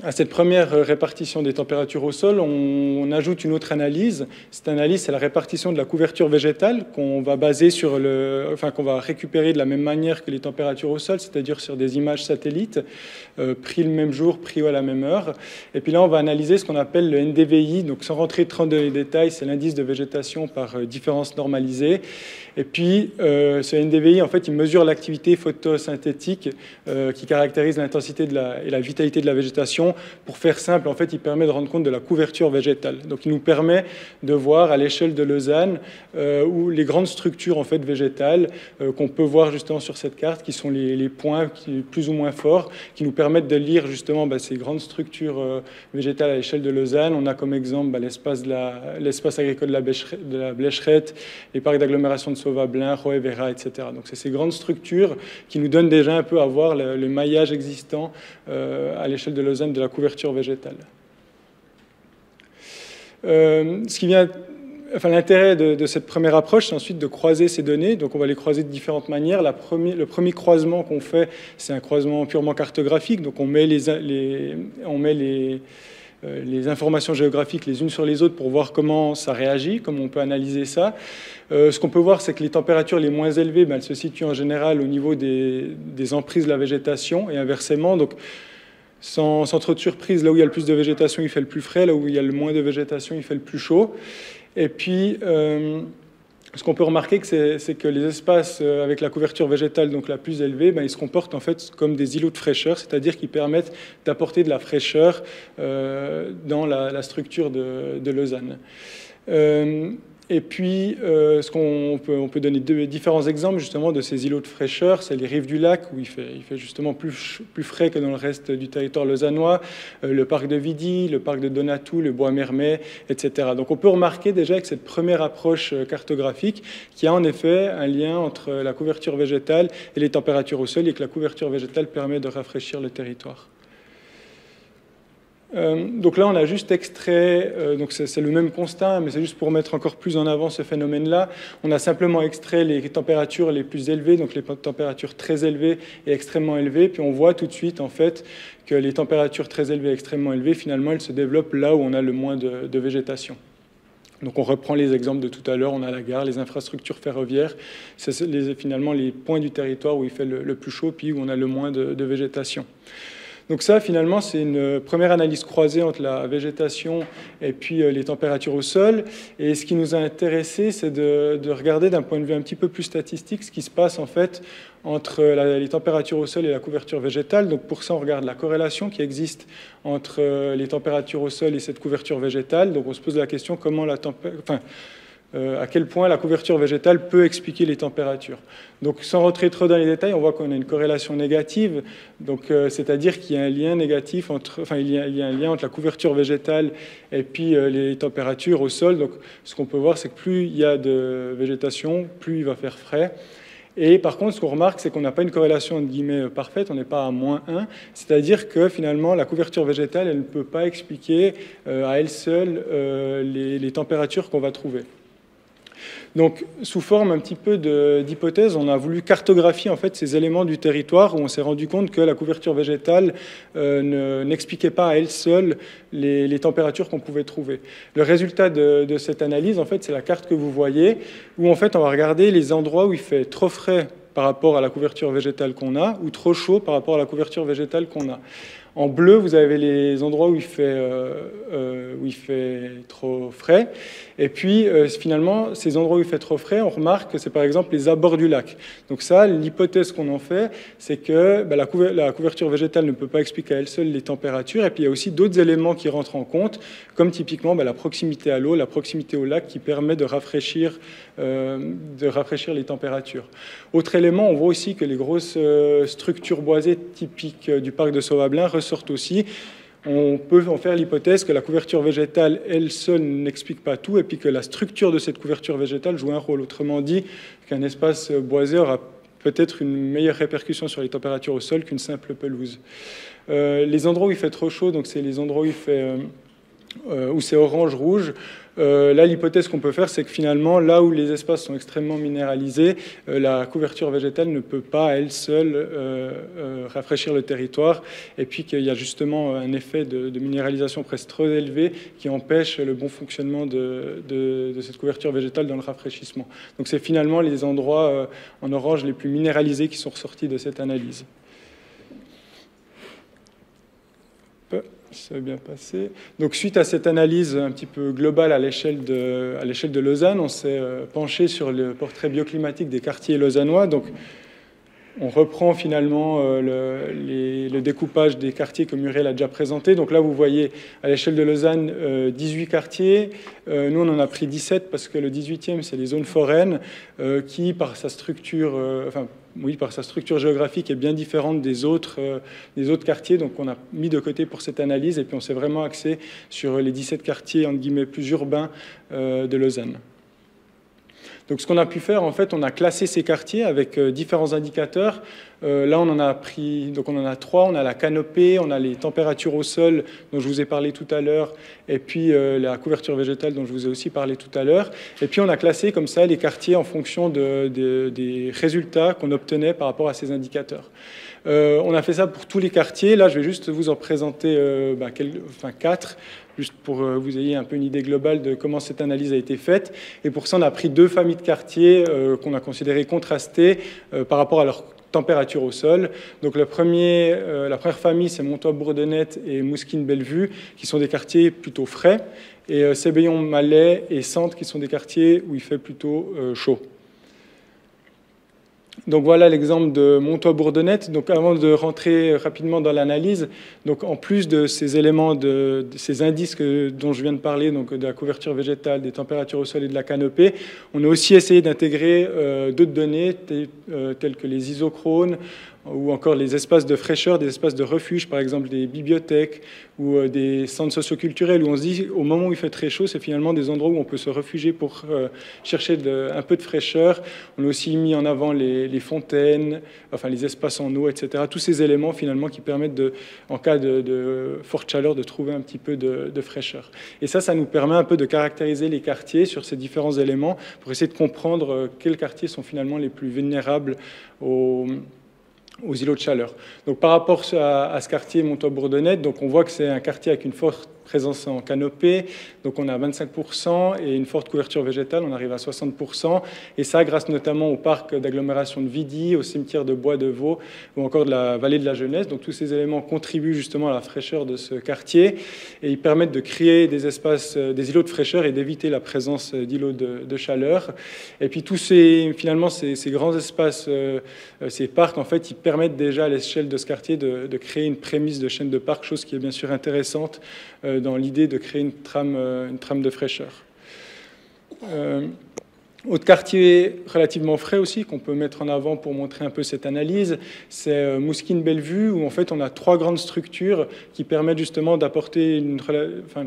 À cette première répartition des températures au sol, on ajoute une autre analyse. Cette analyse, c'est la répartition de la couverture végétale qu'on va baser sur qu'on va récupérer de la même manière que les températures au sol, c'est-à-dire sur des images satellites, pris le même jour, pris à la même heure. Et puis là, on va analyser ce qu'on appelle le NDVI. Donc, sans rentrer trop dans les détails, c'est l'indice de végétation par différence normalisée. Et puis, ce NDVI, en fait, il mesure l'activité photosynthétique qui caractérise l'intensité et la vitalité de la végétation. Pour faire simple, en fait, il permet de rendre compte de la couverture végétale. Donc, il nous permet de voir à l'échelle de Lausanne où les grandes structures en fait, végétales qu'on peut voir justement sur cette carte, qui sont les points plus ou moins forts, qui nous permettent de lire justement ces grandes structures végétales à l'échelle de Lausanne. On a comme exemple l'espace agricole de la Blécherette, les parcs d'agglomération de Sauvablin, Roë, Vera, etc. Donc, c'est ces grandes structures qui nous donnent déjà un peu à voir le maillage existant à l'échelle de Lausanne de la couverture végétale. L'intérêt de cette première approche, c'est ensuite de croiser ces données. Donc, on va les croiser de différentes manières. Le premier croisement qu'on fait, c'est un croisement purement cartographique. Donc, on met les informations géographiques les unes sur les autres pour voir comment ça réagit, comment on peut analyser ça. Ce qu'on peut voir, c'est que les températures les moins élevées, elles se situent en général au niveau des emprises de la végétation et inversement. Donc, sans trop de surprise, là où il y a le plus de végétation, il fait le plus frais. Là où il y a le moins de végétation, il fait le plus chaud. Et puis, ce qu'on peut remarquer, c'est que les espaces avec la couverture végétale donc la plus élevée, ils se comportent en fait comme des îlots de fraîcheur, c'est-à-dire qu'ils permettent d'apporter de la fraîcheur dans la structure de Lausanne. Et puis, on peut donner différents exemples justement de ces îlots de fraîcheur. C'est les rives du lac où il fait justement plus frais que dans le reste du territoire lausannois, le parc de Vidi, le parc de Donatou, le bois Mermet, etc. Donc on peut remarquer déjà avec cette première approche cartographique qu'il y a en effet un lien entre la couverture végétale et les températures au sol et que la couverture végétale permet de rafraîchir le territoire. Donc là, on a juste extrait, donc c'est le même constat, mais c'est juste pour mettre encore plus en avant ce phénomène-là. On a simplement extrait les températures les plus élevées, donc les températures très élevées et extrêmement élevées, puis on voit tout de suite en fait que les températures très élevées et extrêmement élevées, finalement, elles se développent là où on a le moins de végétation. Donc on reprend les exemples de tout à l'heure, on a la gare, les infrastructures ferroviaires, c'est finalement les points du territoire où il fait le plus chaud, puis où on a le moins de végétation. Donc ça, finalement, c'est une première analyse croisée entre la végétation et puis les températures au sol. Et ce qui nous a intéressé, c'est de regarder d'un point de vue un petit peu plus statistique ce qui se passe en fait entre les températures au sol et la couverture végétale. Donc pour ça, on regarde la corrélation qui existe entre les températures au sol et cette couverture végétale. Donc on se pose la question à quel point la couverture végétale peut expliquer les températures. Donc, sans rentrer trop dans les détails, on voit qu'on a une corrélation négative, c'est-à-dire qu'il y a un lien négatif entre la couverture végétale et puis les températures au sol. Donc, ce qu'on peut voir, c'est que plus il y a de végétation, plus il va faire frais. Et par contre, ce qu'on remarque, c'est qu'on n'a pas une corrélation entre guillemets parfaite, on n'est pas à -1, c'est-à-dire que finalement, la couverture végétale, elle ne peut pas expliquer à elle seule les températures qu'on va trouver. Donc, sous forme un petit peu d'hypothèse, on a voulu cartographier en fait ces éléments du territoire où on s'est rendu compte que la couverture végétale n'expliquait pas à elle seule les températures qu'on pouvait trouver. Le résultat de cette analyse, en fait, c'est la carte que vous voyez, où en fait on va regarder les endroits où il fait trop frais par rapport à la couverture végétale qu'on a, ou trop chaud par rapport à la couverture végétale qu'on a. En bleu, vous avez les endroits où il fait trop frais. Et puis, finalement, ces endroits où il fait trop frais, on remarque que c'est par exemple les abords du lac. Donc ça, l'hypothèse qu'on en fait, c'est que la couverture végétale ne peut pas expliquer à elle seule les températures. Et puis, il y a aussi d'autres éléments qui rentrent en compte, comme typiquement la proximité à l'eau, la proximité au lac, qui permet de rafraîchir les températures. Autre élément, on voit aussi que les grosses structures boisées typiques du parc de Sauvablin ressortent aussi. On peut en faire l'hypothèse que la couverture végétale, elle seule, n'explique pas tout, et puis que la structure de cette couverture végétale joue un rôle. Autrement dit, qu'un espace boisé aura peut-être une meilleure répercussion sur les températures au sol qu'une simple pelouse. Les endroits où il fait trop chaud, donc c'est les endroits où c'est orange-rouge. Là, l'hypothèse qu'on peut faire, c'est que finalement, là où les espaces sont extrêmement minéralisés, la couverture végétale ne peut pas, à elle seule, rafraîchir le territoire, et puis qu'il y a justement un effet de minéralisation presque trop élevé qui empêche le bon fonctionnement de cette couverture végétale dans le rafraîchissement. Donc c'est finalement les endroits en orange les plus minéralisés qui sont ressortis de cette analyse. Ça va bien passer. Donc, suite à cette analyse un petit peu globale à l'échelle de Lausanne, on s'est penché sur le portrait bioclimatique des quartiers lausannois. Donc, on reprend finalement le découpage des quartiers que Muriel a déjà présenté. Donc là, vous voyez à l'échelle de Lausanne 18 quartiers. Nous, on en a pris 17 parce que le 18e, c'est les zones foraines qui, par sa structure géographique, est bien différente des autres quartiers. Donc on a mis de côté pour cette analyse et puis on s'est vraiment axé sur les 17 quartiers, entre guillemets, plus urbains de Lausanne. Donc ce qu'on a pu faire, en fait, on a classé ces quartiers avec différents indicateurs. Là, on en a pris, donc on en a 3. On a la canopée, on a les températures au sol dont je vous ai parlé tout à l'heure, et puis la couverture végétale dont je vous ai aussi parlé tout à l'heure. Et puis on a classé comme ça les quartiers en fonction des résultats qu'on obtenait par rapport à ces indicateurs. On a fait ça pour tous les quartiers. Là, je vais juste vous en présenter 4, juste pour que vous ayez un peu une idée globale de comment cette analyse a été faite. Et pour ça, on a pris 2 familles de quartiers qu'on a considérées contrastées par rapport à leur température au sol. Donc la première famille, c'est Montois-Bourdonnette et Mousquine-Bellevue, qui sont des quartiers plutôt frais, et Sébeillon-Malais et Sante, qui sont des quartiers où il fait plutôt chaud. Donc voilà l'exemple de Montois-Bourdonnette. Donc avant de rentrer rapidement dans l'analyse, donc en plus de ces éléments, de ces indices dont je viens de parler, donc de la couverture végétale, des températures au sol et de la canopée, on a aussi essayé d'intégrer d'autres données telles que les isochrones ou encore les espaces de fraîcheur, des espaces de refuge, par exemple des bibliothèques ou des centres socioculturels, où on se dit, au moment où il fait très chaud, c'est finalement des endroits où on peut se réfugier pour chercher un peu de fraîcheur. On a aussi mis en avant les fontaines, enfin les espaces en eau, etc. Tous ces éléments, finalement, qui permettent, en cas de forte chaleur, de trouver un petit peu de fraîcheur. Et ça nous permet un peu de caractériser les quartiers sur ces différents éléments pour essayer de comprendre quels quartiers sont finalement les plus vulnérables aux îlots de chaleur. Donc, par rapport à ce quartier Montois-Bourdonnette, donc on voit que c'est un quartier avec une forte présence en canopée, donc on a 25%, et une forte couverture végétale, on arrive à 60%, et ça grâce notamment au parc d'agglomération de Vidy, au cimetière de Bois de Vaux, ou encore de la vallée de la Jeunesse. Donc tous ces éléments contribuent justement à la fraîcheur de ce quartier, et ils permettent de créer des espaces, des îlots de fraîcheur et d'éviter la présence d'îlots de chaleur. Et puis tous ces grands espaces, ces parcs, en fait, ils permettent déjà à l'échelle de ce quartier de créer une prémisse de chaîne de parcs, chose qui est bien sûr intéressante dans l'idée de créer une trame de fraîcheur. Autre quartier relativement frais aussi, qu'on peut mettre en avant pour montrer un peu cette analyse, c'est Mousquine-Bellevue, où en fait on a 3 grandes structures qui permettent justement d'apporter une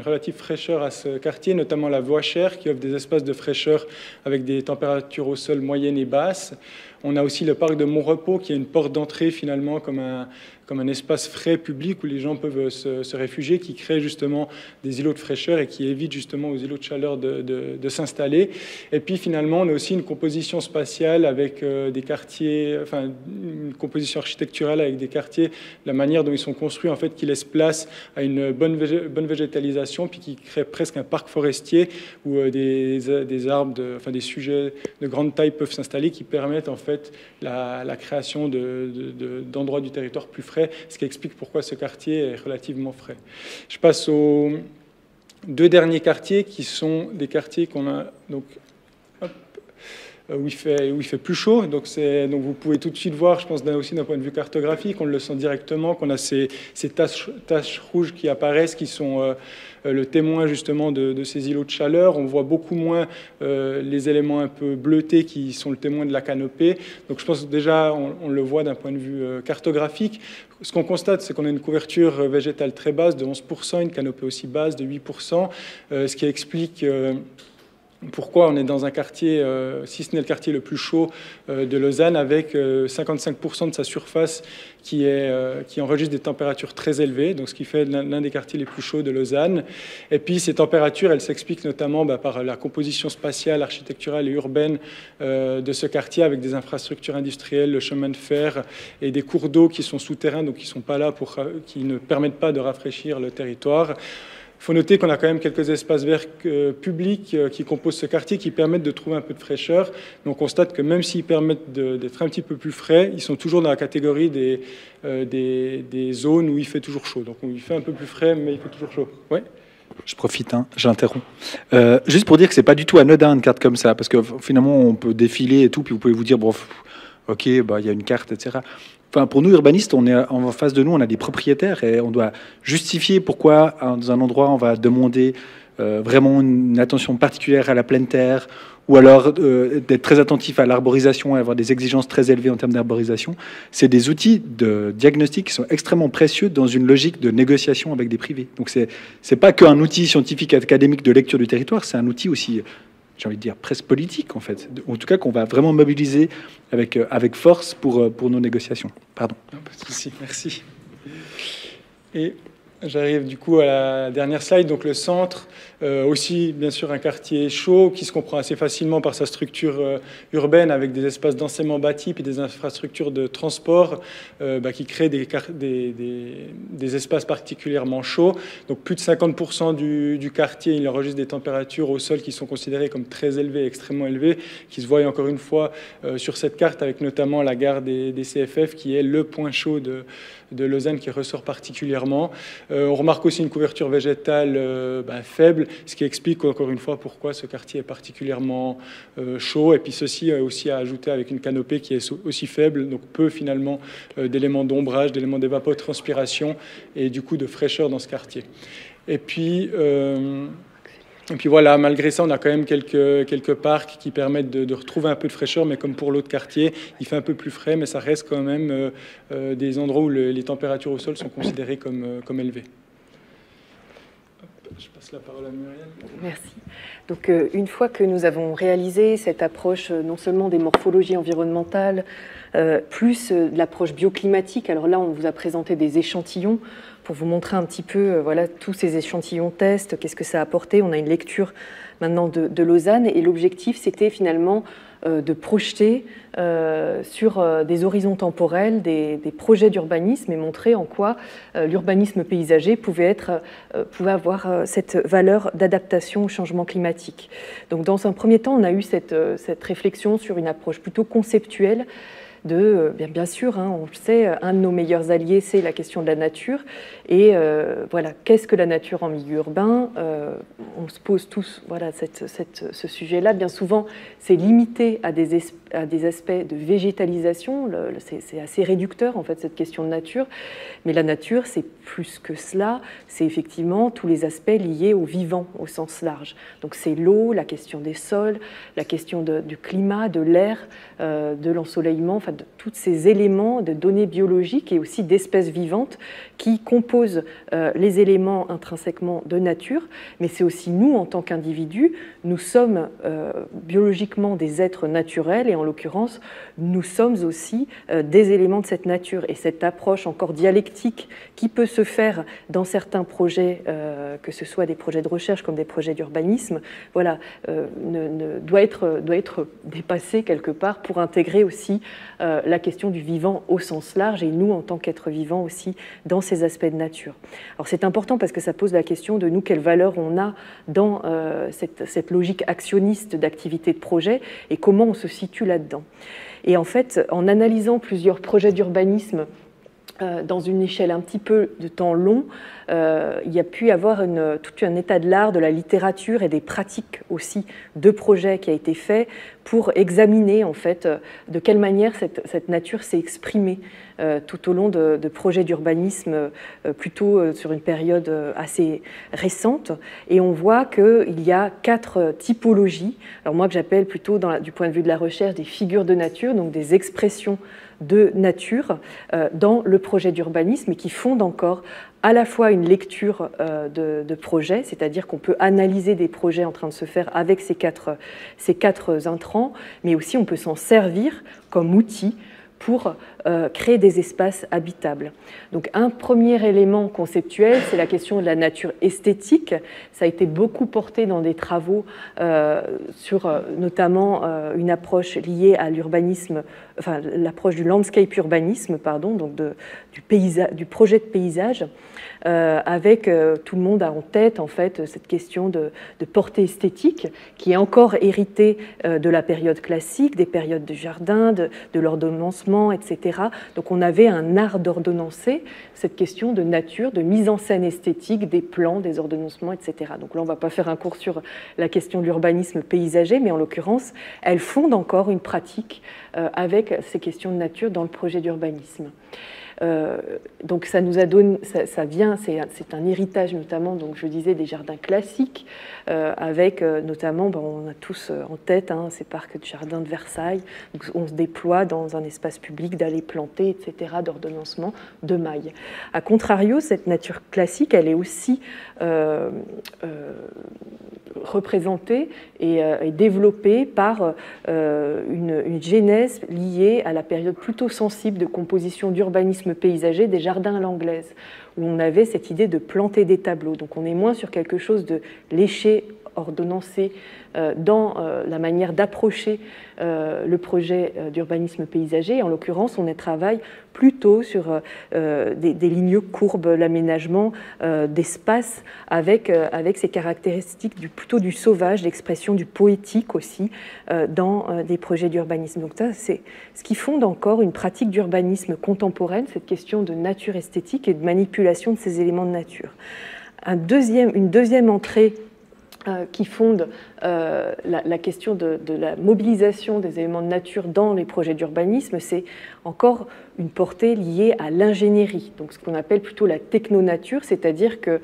relative fraîcheur à ce quartier, notamment la Voie Chère, qui offre des espaces de fraîcheur avec des températures au sol moyennes et basses. On a aussi le parc de Montrepos, qui est une porte d'entrée finalement comme un espace frais public où les gens peuvent se réfugier, qui crée justement des îlots de fraîcheur et qui évite justement aux îlots de chaleur de s'installer. Et puis finalement, on a aussi une composition spatiale avec des quartiers, enfin une composition architecturale avec des quartiers, la manière dont ils sont construits en fait, qui laisse place à une bonne végétalisation, puis qui crée presque un parc forestier où des arbres, des sujets de grande taille peuvent s'installer, qui permettent en fait la création d'endroits du territoire plus frais, ce qui explique pourquoi ce quartier est relativement frais. Je passe aux deux derniers quartiers qui sont des quartiers qu'on a donc, où il fait plus chaud. Donc vous pouvez tout de suite voir, je pense aussi d'un point de vue cartographique, on le sent directement, qu'on a ces taches rouges qui apparaissent, qui sont le témoin justement de ces îlots de chaleur. On voit beaucoup moins les éléments un peu bleutés qui sont le témoin de la canopée. Donc je pense que déjà, on le voit d'un point de vue cartographique. Ce qu'on constate, c'est qu'on a une couverture végétale très basse de 11%, une canopée aussi basse de 8%, ce qui explique pourquoi on est dans un quartier, si ce n'est le quartier le plus chaud de Lausanne, avec 55% de sa surface qui enregistre des températures très élevées, donc ce qui fait l'un des quartiers les plus chauds de Lausanne. Et puis ces températures, elles s'expliquent notamment par la composition spatiale, architecturale et urbaine de ce quartier, avec des infrastructures industrielles, le chemin de fer et des cours d'eau qui sont souterrains, donc qui sont pas là qui ne permettent pas de rafraîchir le territoire. Il faut noter qu'on a quand même quelques espaces verts publics qui composent ce quartier, qui permettent de trouver un peu de fraîcheur. Mais on constate que même s'ils permettent d'être un petit peu plus frais, ils sont toujours dans la catégorie des zones où il fait toujours chaud. Donc il fait un peu plus frais, mais il fait toujours chaud. Ouais. Je profite, j'interromps. Juste pour dire que c'est pas du tout anodin une carte comme ça, parce que finalement on peut défiler et tout, puis vous pouvez vous dire bon, ok, il y a une carte, etc. Enfin, pour nous, urbanistes, on est en face de nous, on a des propriétaires et on doit justifier pourquoi, dans un endroit, on va demander vraiment une attention particulière à la pleine terre, ou alors d'être très attentif à l'arborisation et avoir des exigences très élevées en termes d'arborisation. C'est des outils de diagnostic qui sont extrêmement précieux dans une logique de négociation avec des privés. Donc, c'est pas qu'un outil scientifique académique de lecture du territoire, c'est un outil aussi, j'ai envie de dire, presque politique, en fait. En tout cas, qu'on va vraiment mobiliser avec force pour nos négociations. Pardon. Non, pas de souci, merci. Et j'arrive du coup à la dernière slide, donc le centre, aussi bien sûr un quartier chaud qui se comprend assez facilement par sa structure urbaine avec des espaces densément bâtis et des infrastructures de transport qui créent des espaces particulièrement chauds. Donc plus de 50% du quartier, il enregistre des températures au sol qui sont considérées comme très élevées, extrêmement élevées, qui se voient encore une fois sur cette carte avec notamment la gare des CFF qui est le point chaud de Lausanne qui ressort particulièrement. On remarque aussi une couverture végétale faible, ce qui explique encore une fois pourquoi ce quartier est particulièrement chaud. Et puis ceci aussi à ajouter avec une canopée qui est aussi faible, donc peu finalement d'éléments d'ombrage, d'éléments d'évapotranspiration et du coup de fraîcheur dans ce quartier. Et puis voilà, malgré ça, on a quand même quelques parcs qui permettent de retrouver un peu de fraîcheur, mais comme pour l'autre quartier, il fait un peu plus frais, mais ça reste quand même des endroits où les températures au sol sont considérées comme élevées. Je passe la parole à Muriel. Merci. Donc, une fois que nous avons réalisé cette approche non seulement des morphologies environnementales, plus de l'approche bioclimatique, alors là, on vous a présenté des échantillons pour vous montrer un petit peu voilà, tous ces échantillons tests, qu'est-ce que ça a apporté. On a une lecture maintenant de Lausanne et l'objectif, c'était finalement de projeter sur des horizons temporels des projets d'urbanisme et montrer en quoi l'urbanisme paysager pouvait avoir cette valeur d'adaptation au changement climatique. Donc dans un premier temps, on a eu cette réflexion sur une approche plutôt conceptuelle bien sûr, on le sait, un de nos meilleurs alliés, c'est la question de la nature. Et voilà, qu'est-ce que la nature en milieu urbain ? On se pose tous ce sujet-là. Bien souvent, c'est limité à des aspects de végétalisation. C'est assez réducteur, en fait, cette question de nature. Mais la nature, c'est plus que cela. C'est effectivement tous les aspects liés au vivant, au sens large. Donc c'est l'eau, la question des sols, la question du climat, de l'air, de l'ensoleillement, enfin de tous ces éléments de données biologiques et aussi d'espèces vivantes qui composent les éléments intrinsèquement de nature, mais c'est aussi nous, en tant qu'individus, nous sommes biologiquement des êtres naturels et en l'occurrence, nous sommes aussi des éléments de cette nature. Et cette approche encore dialectique qui peut se faire dans certains projets, que ce soit des projets de recherche comme des projets d'urbanisme, voilà, doit être dépassée quelque part pour intégrer aussi la question du vivant au sens large, et nous, en tant qu'êtres vivants aussi, dans ces aspects de nature. Alors c'est important parce que ça pose la question de nous, quelle valeur on a dans cette logique actionniste d'activité de projet, et comment on se situe là-dedans. Et en fait, en analysant plusieurs projets d'urbanisme dans une échelle un petit peu de temps long, il y a pu y avoir tout un état de l'art, de la littérature et des pratiques aussi de projets qui a été fait pour examiner en fait de quelle manière cette nature s'est exprimée tout au long de projets d'urbanisme plutôt sur une période assez récente. Et on voit qu'il y a 4 typologies, alors moi que j'appelle plutôt du point de vue de la recherche des figures de nature, donc des expressions de nature dans le projet d'urbanisme, et qui fondent encore à la fois une lecture de projets, c'est-à-dire qu'on peut analyser des projets en train de se faire avec ces quatre intrants, mais aussi on peut s'en servir comme outil pour créer des espaces habitables. Donc un premier élément conceptuel, c'est la question de la nature esthétique. Ça a été beaucoup porté dans des travaux sur notamment une approche liée à l'urbanisme, enfin l'approche du landscape urbanisme, pardon, donc du projet de paysage, avec tout le monde a en tête en fait cette question de portée esthétique qui est encore héritée de la période classique, des périodes de jardin, de l'ordonnancement, etc. Donc on avait un art d'ordonnancer cette question de nature, de mise en scène esthétique des plans, des ordonnancements, etc. Donc là on ne va pas faire un cours sur la question de l'urbanisme paysager, mais en l'occurrence elle fonde encore une pratique avec ces questions de nature dans le projet d'urbanisme. Donc ça nous a donné, ça vient, c'est un héritage notamment, donc je disais, des jardins classiques, avec notamment, on a tous en tête ces parcs de jardins de Versailles, donc on se déploie dans un espace public d'aller planter, etc., d'ordonnancement, de mailles. A contrario, cette nature classique, elle est aussi représentée et développée par une genèse liée à la période plutôt sensible de composition d'urbanisme paysager des jardins à l'anglaise, où on avait cette idée de planter des tableaux. Donc on est moins sur quelque chose de léché, ordonnancé, dans la manière d'approcher le projet d'urbanisme paysager. En l'occurrence, on travaille plutôt sur des lignes courbes, l'aménagement d'espace avec ces caractéristiques plutôt du sauvage, l'expression du poétique aussi dans des projets d'urbanisme. Donc ça, c'est ce qui fonde encore une pratique d'urbanisme contemporaine, cette question de nature esthétique et de manipulation de ces éléments de nature. Une deuxième entrée qui fonde la question de la mobilisation des éléments de nature dans les projets d'urbanisme, c'est encore une portée liée à l'ingénierie, donc ce qu'on appelle plutôt la technonature, c'est-à-dire que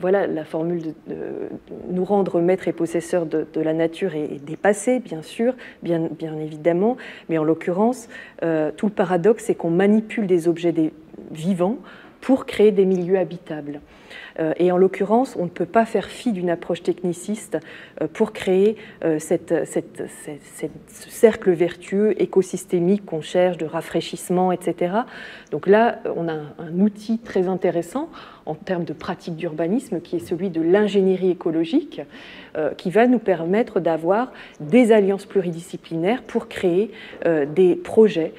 voilà, la formule de nous rendre maîtres et possesseurs de la nature est dépassée, bien sûr, bien évidemment, mais en l'occurrence, tout le paradoxe, c'est qu'on manipule des objets vivants pour créer des milieux habitables. Et en l'occurrence, on ne peut pas faire fi d'une approche techniciste pour créer ce cercle vertueux écosystémique qu'on cherche, de rafraîchissement, etc. Donc là, on a un outil très intéressant en termes de pratique d'urbanisme qui est celui de l'ingénierie écologique, qui va nous permettre d'avoir des alliances pluridisciplinaires pour créer des projets.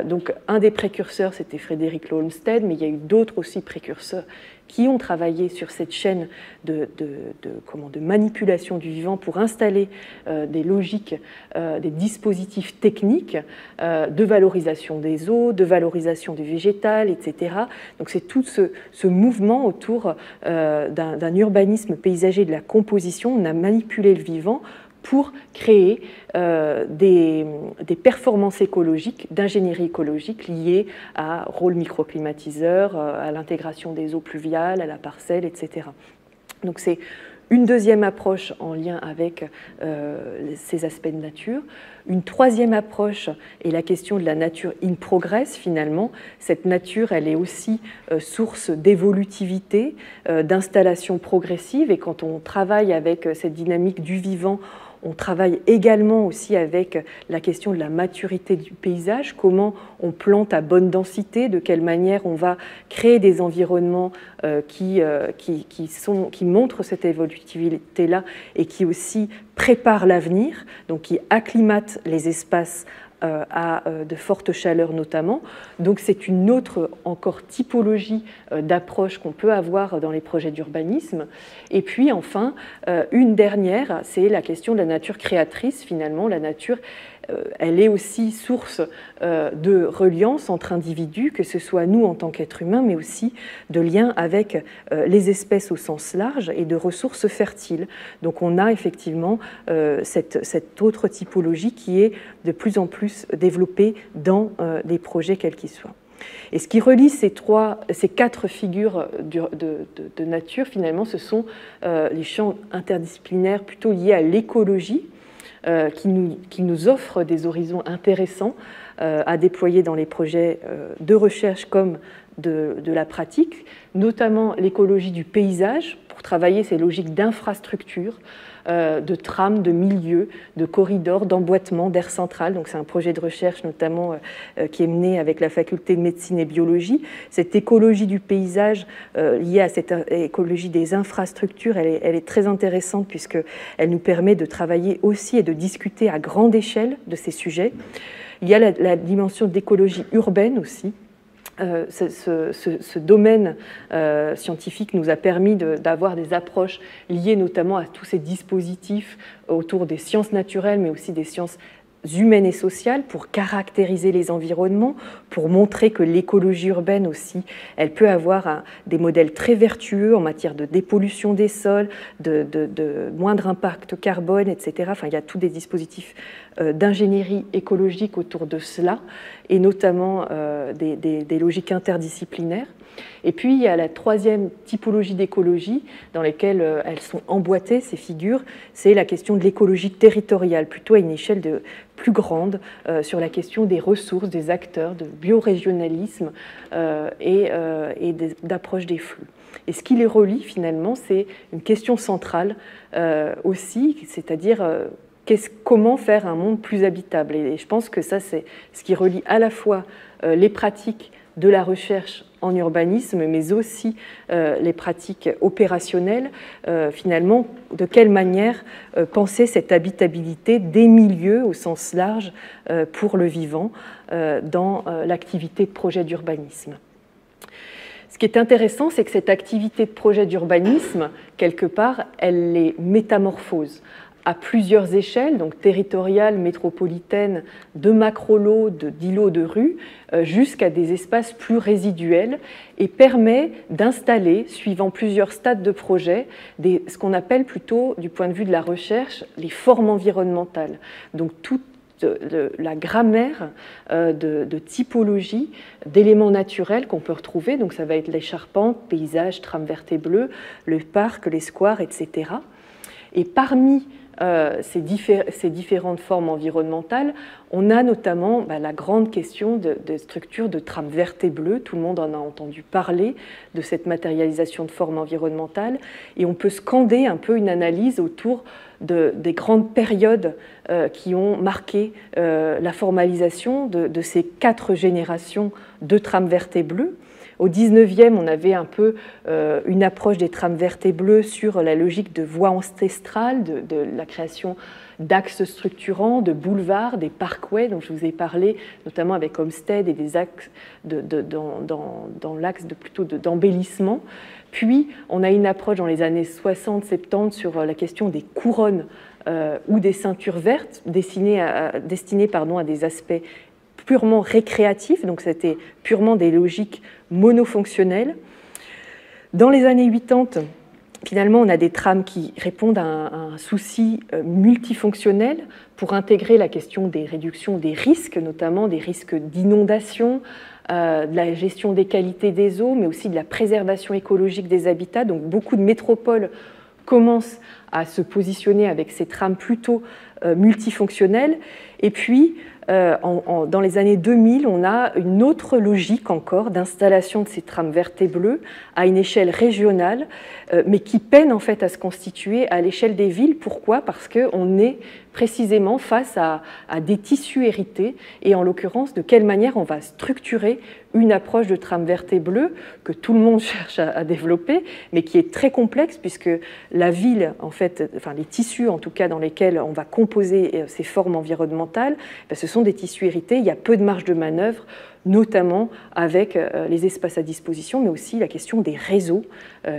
Donc un des précurseurs, c'était Frédéric Olmsted, mais il y a eu d'autres aussi précurseurs qui ont travaillé sur cette chaîne de manipulation du vivant pour installer des logiques, des dispositifs techniques de valorisation des eaux, de valorisation du végétal, etc. Donc c'est tout ce mouvement autour d'un urbanisme paysager de la composition. On a manipulé le vivant pour créer des performances écologiques, d'ingénierie écologique liées à rôle microclimatiseur, à l'intégration des eaux pluviales, à la parcelle, etc. Donc c'est une deuxième approche en lien avec ces aspects de nature. Une troisième approche est la question de la nature in progress, finalement. Cette nature, elle est aussi source d'évolutivité, d'installation progressive, et quand on travaille avec cette dynamique du vivant, On travaille également aussi avec la question de la maturité du paysage, comment on plante à bonne densité, de quelle manière on va créer des environnements qui montrent cette évolutivité-là et qui aussi préparent l'avenir, donc qui acclimatent les espaces à de fortes chaleurs notamment. Donc c'est une autre encore typologie d'approche qu'on peut avoir dans les projets d'urbanisme. Et puis enfin, une dernière, c'est la question de la nature créatrice. Finalement, la nature, elle est aussi source de reliance entre individus, que ce soit nous en tant qu'êtres humains, mais aussi de liens avec les espèces au sens large et de ressources fertiles. Donc on a effectivement cette autre typologie qui est de plus en plus développée dans les projets quels qu'ils soient. Et ce qui relie ces quatre figures de nature, finalement, ce sont les champs interdisciplinaires plutôt liés à l'écologie, qui nous offrent des horizons intéressants à déployer dans les projets de recherche comme de la pratique, notamment l'écologie du paysage, pour travailler ces logiques d'infrastructure, de trames, de milieux, de corridors, d'emboîtement, d'air central. Donc c'est un projet de recherche notamment qui est mené avec la faculté de médecine et biologie. Cette écologie du paysage liée à cette écologie des infrastructures, elle est très intéressante puisqu'elle nous permet de travailler aussi et de discuter à grande échelle de ces sujets. Il y a la dimension d'écologie urbaine aussi. Ce domaine scientifique nous a permis d'avoir des approches liées notamment à tous ces dispositifs autour des sciences naturelles, mais aussi des sciences humaines et sociales pour caractériser les environnements, pour montrer que l'écologie urbaine aussi, elle peut avoir des modèles très vertueux en matière de dépollution des sols, de moindre impact carbone, etc. Enfin, il y a tous des dispositifs d'ingénierie écologique autour de cela, et notamment des logiques interdisciplinaires. Et puis, il y a la troisième typologie d'écologie dans laquelle elles sont emboîtées, ces figures, c'est la question de l'écologie territoriale, plutôt à une échelle plus grande, sur la question des ressources, des acteurs, de biorégionalisme et d'approche des flux. Et ce qui les relie, finalement, c'est une question centrale aussi, c'est-à-dire comment faire un monde plus habitable. Et je pense que ça, c'est ce qui relie à la fois les pratiques de la recherche en urbanisme, mais aussi les pratiques opérationnelles, finalement, de quelle manière penser cette habitabilité des milieux au sens large pour le vivant dans l'activité de projet d'urbanisme. Ce qui est intéressant, c'est que cette activité de projet d'urbanisme, quelque part, elle les métamorphose à plusieurs échelles, donc territoriales, métropolitaines, de macro-lots, d'îlots de rues, jusqu'à des espaces plus résiduels, et permet d'installer, suivant plusieurs stades de projet, ce qu'on appelle plutôt, du point de vue de la recherche, les formes environnementales. Donc toute la grammaire de typologie d'éléments naturels qu'on peut retrouver, donc ça va être les charpentes, paysages, trames vertes et bleues, le parc, les squares, etc. Et parmi ces différentes formes environnementales, on a notamment la grande question de structure de trames vertes et bleues. Tout le monde en a entendu parler de cette matérialisation de formes environnementales, et on peut scander un peu une analyse autour des grandes périodes qui ont marqué la formalisation de ces 4 générations de trames vertes et bleues. Au 19e, on avait un peu une approche des trames vertes et bleues sur la logique de voies ancestrales, de la création d'axes structurants, de boulevards, des parkways dont je vous ai parlé, notamment avec Homestead et des axes dans l'axe plutôt d'embellissement. Puis, on a une approche dans les années 60-70 sur la question des couronnes ou des ceintures vertes destinées à des aspects purement récréatifs, donc c'était purement des logiques monofonctionnelles. Dans les années 80, finalement, on a des trames qui répondent à un souci multifonctionnel pour intégrer la question des réductions des risques, notamment des risques d'inondation, de la gestion des qualités des eaux, mais aussi de la préservation écologique des habitats. Donc beaucoup de métropoles commencent à se positionner avec ces trames plutôt multifonctionnelles. Et puis, dans les années 2000, on a une autre logique encore d'installation de ces trames vertes et bleues à une échelle régionale, mais qui peine en fait à se constituer à l'échelle des villes. Pourquoi? Parce qu'on est précisément face à des tissus hérités, et en l'occurrence, de quelle manière on va structurer une approche de trame verte et bleue que tout le monde cherche à développer, mais qui est très complexe, puisque la ville, en fait, enfin les tissus en tout cas dans lesquels on va composer ces formes environnementales, ce sont des tissus hérités, il y a peu de marge de manœuvre, notamment avec les espaces à disposition, mais aussi la question des réseaux,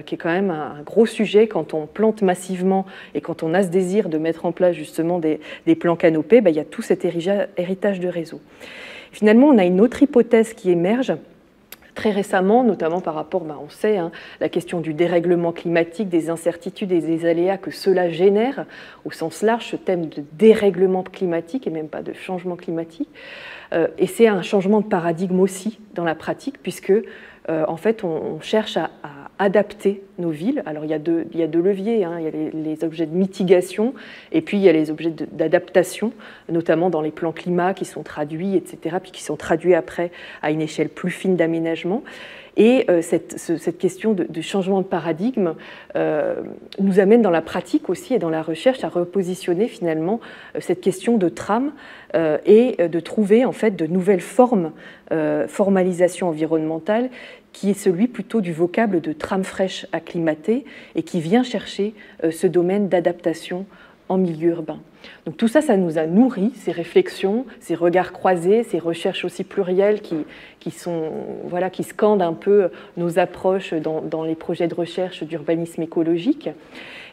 qui est quand même un gros sujet quand on plante massivement et quand on a ce désir de mettre en place justement des plans canopés, il y a tout cet héritage de réseaux. Finalement, on a une autre hypothèse qui émerge très récemment, notamment par rapport, on sait, la question du dérèglement climatique, des incertitudes et des aléas que cela génère, au sens large, ce thème de dérèglement climatique et même pas de changement climatique. Et c'est un changement de paradigme aussi dans la pratique, puisque en fait, on cherche à adapter nos villes. Alors, il y a deux leviers, il y a les objets de mitigation, et puis il y a les objets d'adaptation, notamment dans les plans climat qui sont traduits, etc., puis qui sont traduits après à une échelle plus fine d'aménagement. Et cette question de changement de paradigme nous amène dans la pratique aussi et dans la recherche à repositionner finalement cette question de trame et de trouver en fait de nouvelles formes, formalisation environnementale, qui est celui plutôt du vocable de trame fraîche acclimatée et qui vient chercher ce domaine d'adaptation en milieu urbain. Donc tout ça, ça nous a nourri, ces réflexions, ces regards croisés, ces recherches aussi plurielles qui scandent un peu nos approches dans les projets de recherche d'urbanisme écologique.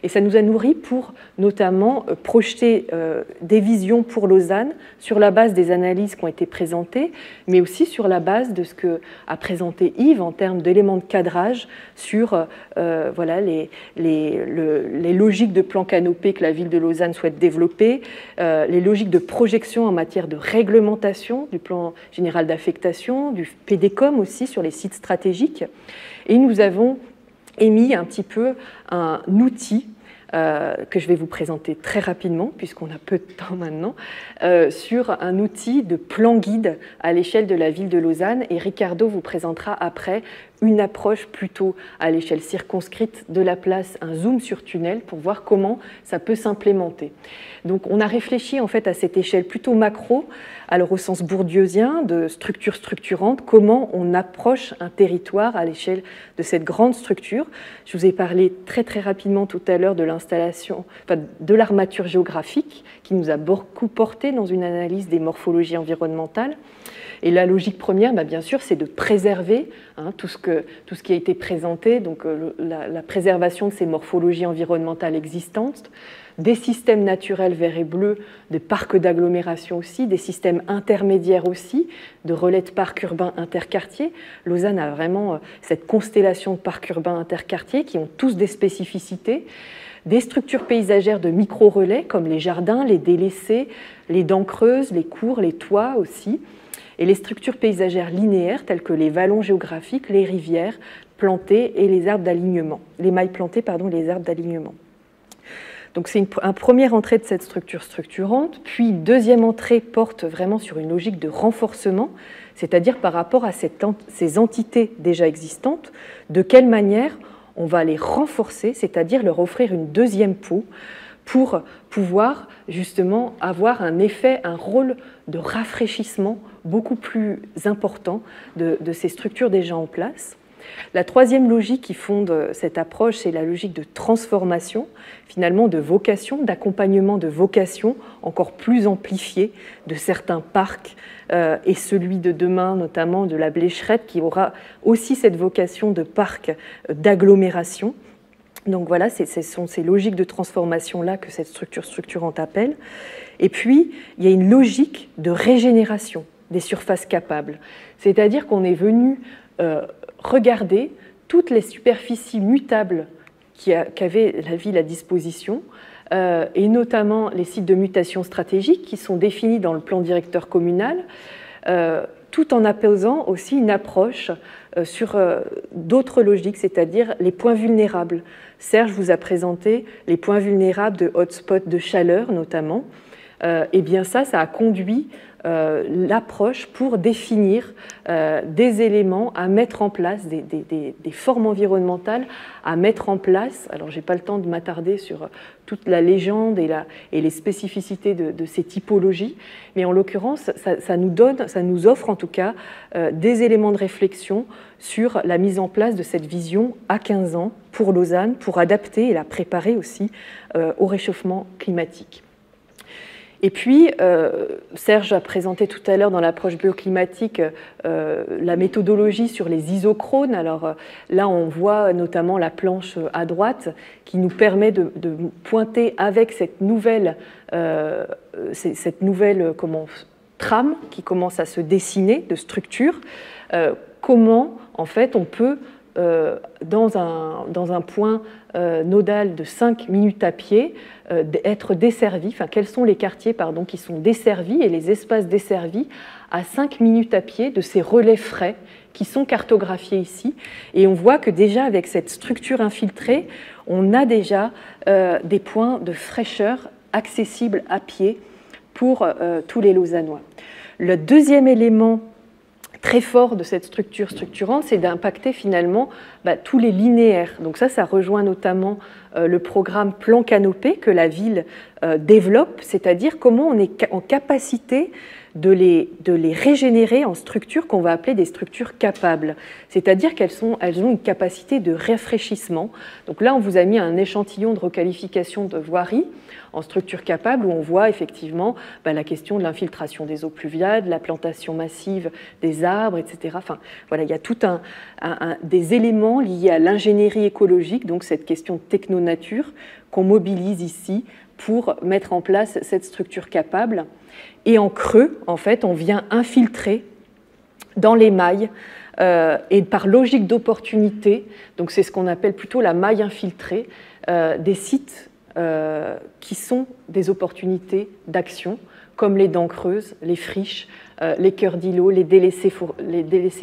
Et ça nous a nourri pour notamment projeter des visions pour Lausanne sur la base des analyses qui ont été présentées, mais aussi sur la base de ce qu'a présenté Yves en termes d'éléments de cadrage sur les logiques de plan canopé que la ville de Lausanne souhaite développer, les logiques de projection en matière de réglementation du plan général d'affectation, du PDCOM aussi sur les sites stratégiques. Et nous avons émis un petit peu un outil que je vais vous présenter très rapidement, puisqu'on a peu de temps maintenant, sur un outil de plan guide à l'échelle de la ville de Lausanne. Et Ricardo vous présentera après une approche plutôt à l'échelle circonscrite de la place, un zoom sur tunnel, pour voir comment ça peut s'implémenter. Donc on a réfléchi en fait à cette échelle plutôt macro, alors au sens bourdieusien, de structure structurante, comment on approche un territoire à l'échelle de cette grande structure. Je vous ai parlé très très rapidement tout à l'heure de l'installation, de l'armature géographique, qui nous a beaucoup porté dans une analyse des morphologies environnementales. Et la logique première, bien sûr, c'est de préserver tout ce qui a été présenté, donc la préservation de ces morphologies environnementales existantes, des systèmes naturels verts et bleus, des parcs d'agglomération aussi, des systèmes intermédiaires aussi, de relais de parcs urbains interquartiers. Lausanne a vraiment cette constellation de parcs urbains interquartiers qui ont tous des spécificités, des structures paysagères de micro-relais comme les jardins, les délaissés, les dents creuses, les cours, les toits aussi, et les structures paysagères linéaires telles que les vallons géographiques, les rivières plantées et les arbres d'alignement, les mailles plantées, les arbres d'alignement. Donc c'est une première entrée de cette structure structurante, puis une deuxième entrée porte vraiment sur une logique de renforcement, c'est-à-dire par rapport à ces entités déjà existantes, de quelle manière on va les renforcer, c'est-à-dire leur offrir une deuxième peau pour pouvoir justement avoir un effet, un rôle de rafraîchissement beaucoup plus important de ces structures déjà en place. La troisième logique qui fonde cette approche, c'est la logique de transformation, finalement de vocation, d'accompagnement de vocation encore plus amplifiée de certains parcs et celui de demain, notamment de la Blécherette, qui aura aussi cette vocation de parc d'agglomération. Donc voilà, ce sont ces logiques de transformation-là que cette structure structurante appelle. Et puis, il y a une logique de régénération des surfaces capables, c'est-à-dire qu'on est venu regarder toutes les superficies mutables qu'avait la ville à disposition, et notamment les sites de mutation stratégique qui sont définis dans le plan directeur communal, tout en apposant aussi une approche sur d'autres logiques, c'est-à-dire les points vulnérables. Serge vous a présenté les points vulnérables de hotspots de chaleur notamment, eh bien ça a conduit l'approche pour définir des éléments à mettre en place, des formes environnementales à mettre en place. Alors, je n'ai pas le temps de m'attarder sur toute la légende et les spécificités de ces typologies, mais en l'occurrence, ça nous offre en tout cas des éléments de réflexion sur la mise en place de cette vision à 15 ans pour Lausanne, pour adapter et la préparer aussi au réchauffement climatique. Et puis, Serge a présenté tout à l'heure dans l'approche bioclimatique la méthodologie sur les isochrones. Alors là, on voit notamment la planche à droite qui nous permet de pointer avec cette nouvelle trame qui commence à se dessiner de structure, comment en fait on peut dans un point nodal de 5 minutes à pied, être desservi, enfin quels sont les quartiers qui sont desservis et les espaces desservis à 5 minutes à pied de ces relais frais qui sont cartographiés ici. Et on voit que déjà avec cette structure infiltrée, on a déjà des points de fraîcheur accessibles à pied pour tous les Lausannois. Le deuxième élément très fort de cette structure structurante, c'est d'impacter finalement tous les linéaires. Donc ça rejoint notamment le programme Plan Canopé que la ville développe, c'est-à-dire comment on est en capacité de les régénérer en structures qu'on va appeler des structures capables. C'est-à-dire qu'elles ont une capacité de rafraîchissement. Donc là, on vous a mis un échantillon de requalification de voirie en structure capable où on voit effectivement la question de l'infiltration des eaux pluviales, de la plantation massive des arbres, etc. Enfin, voilà, il y a tout des éléments liés à l'ingénierie écologique, donc cette question de technonature qu'on mobilise ici pour mettre en place cette structure capable. Et en creux, en fait, on vient infiltrer dans les mailles et par logique d'opportunité, donc c'est ce qu'on appelle plutôt la maille infiltrée, des sites qui sont des opportunités d'action, comme les dents creuses, les friches, les cœurs d'îlots, les délaissés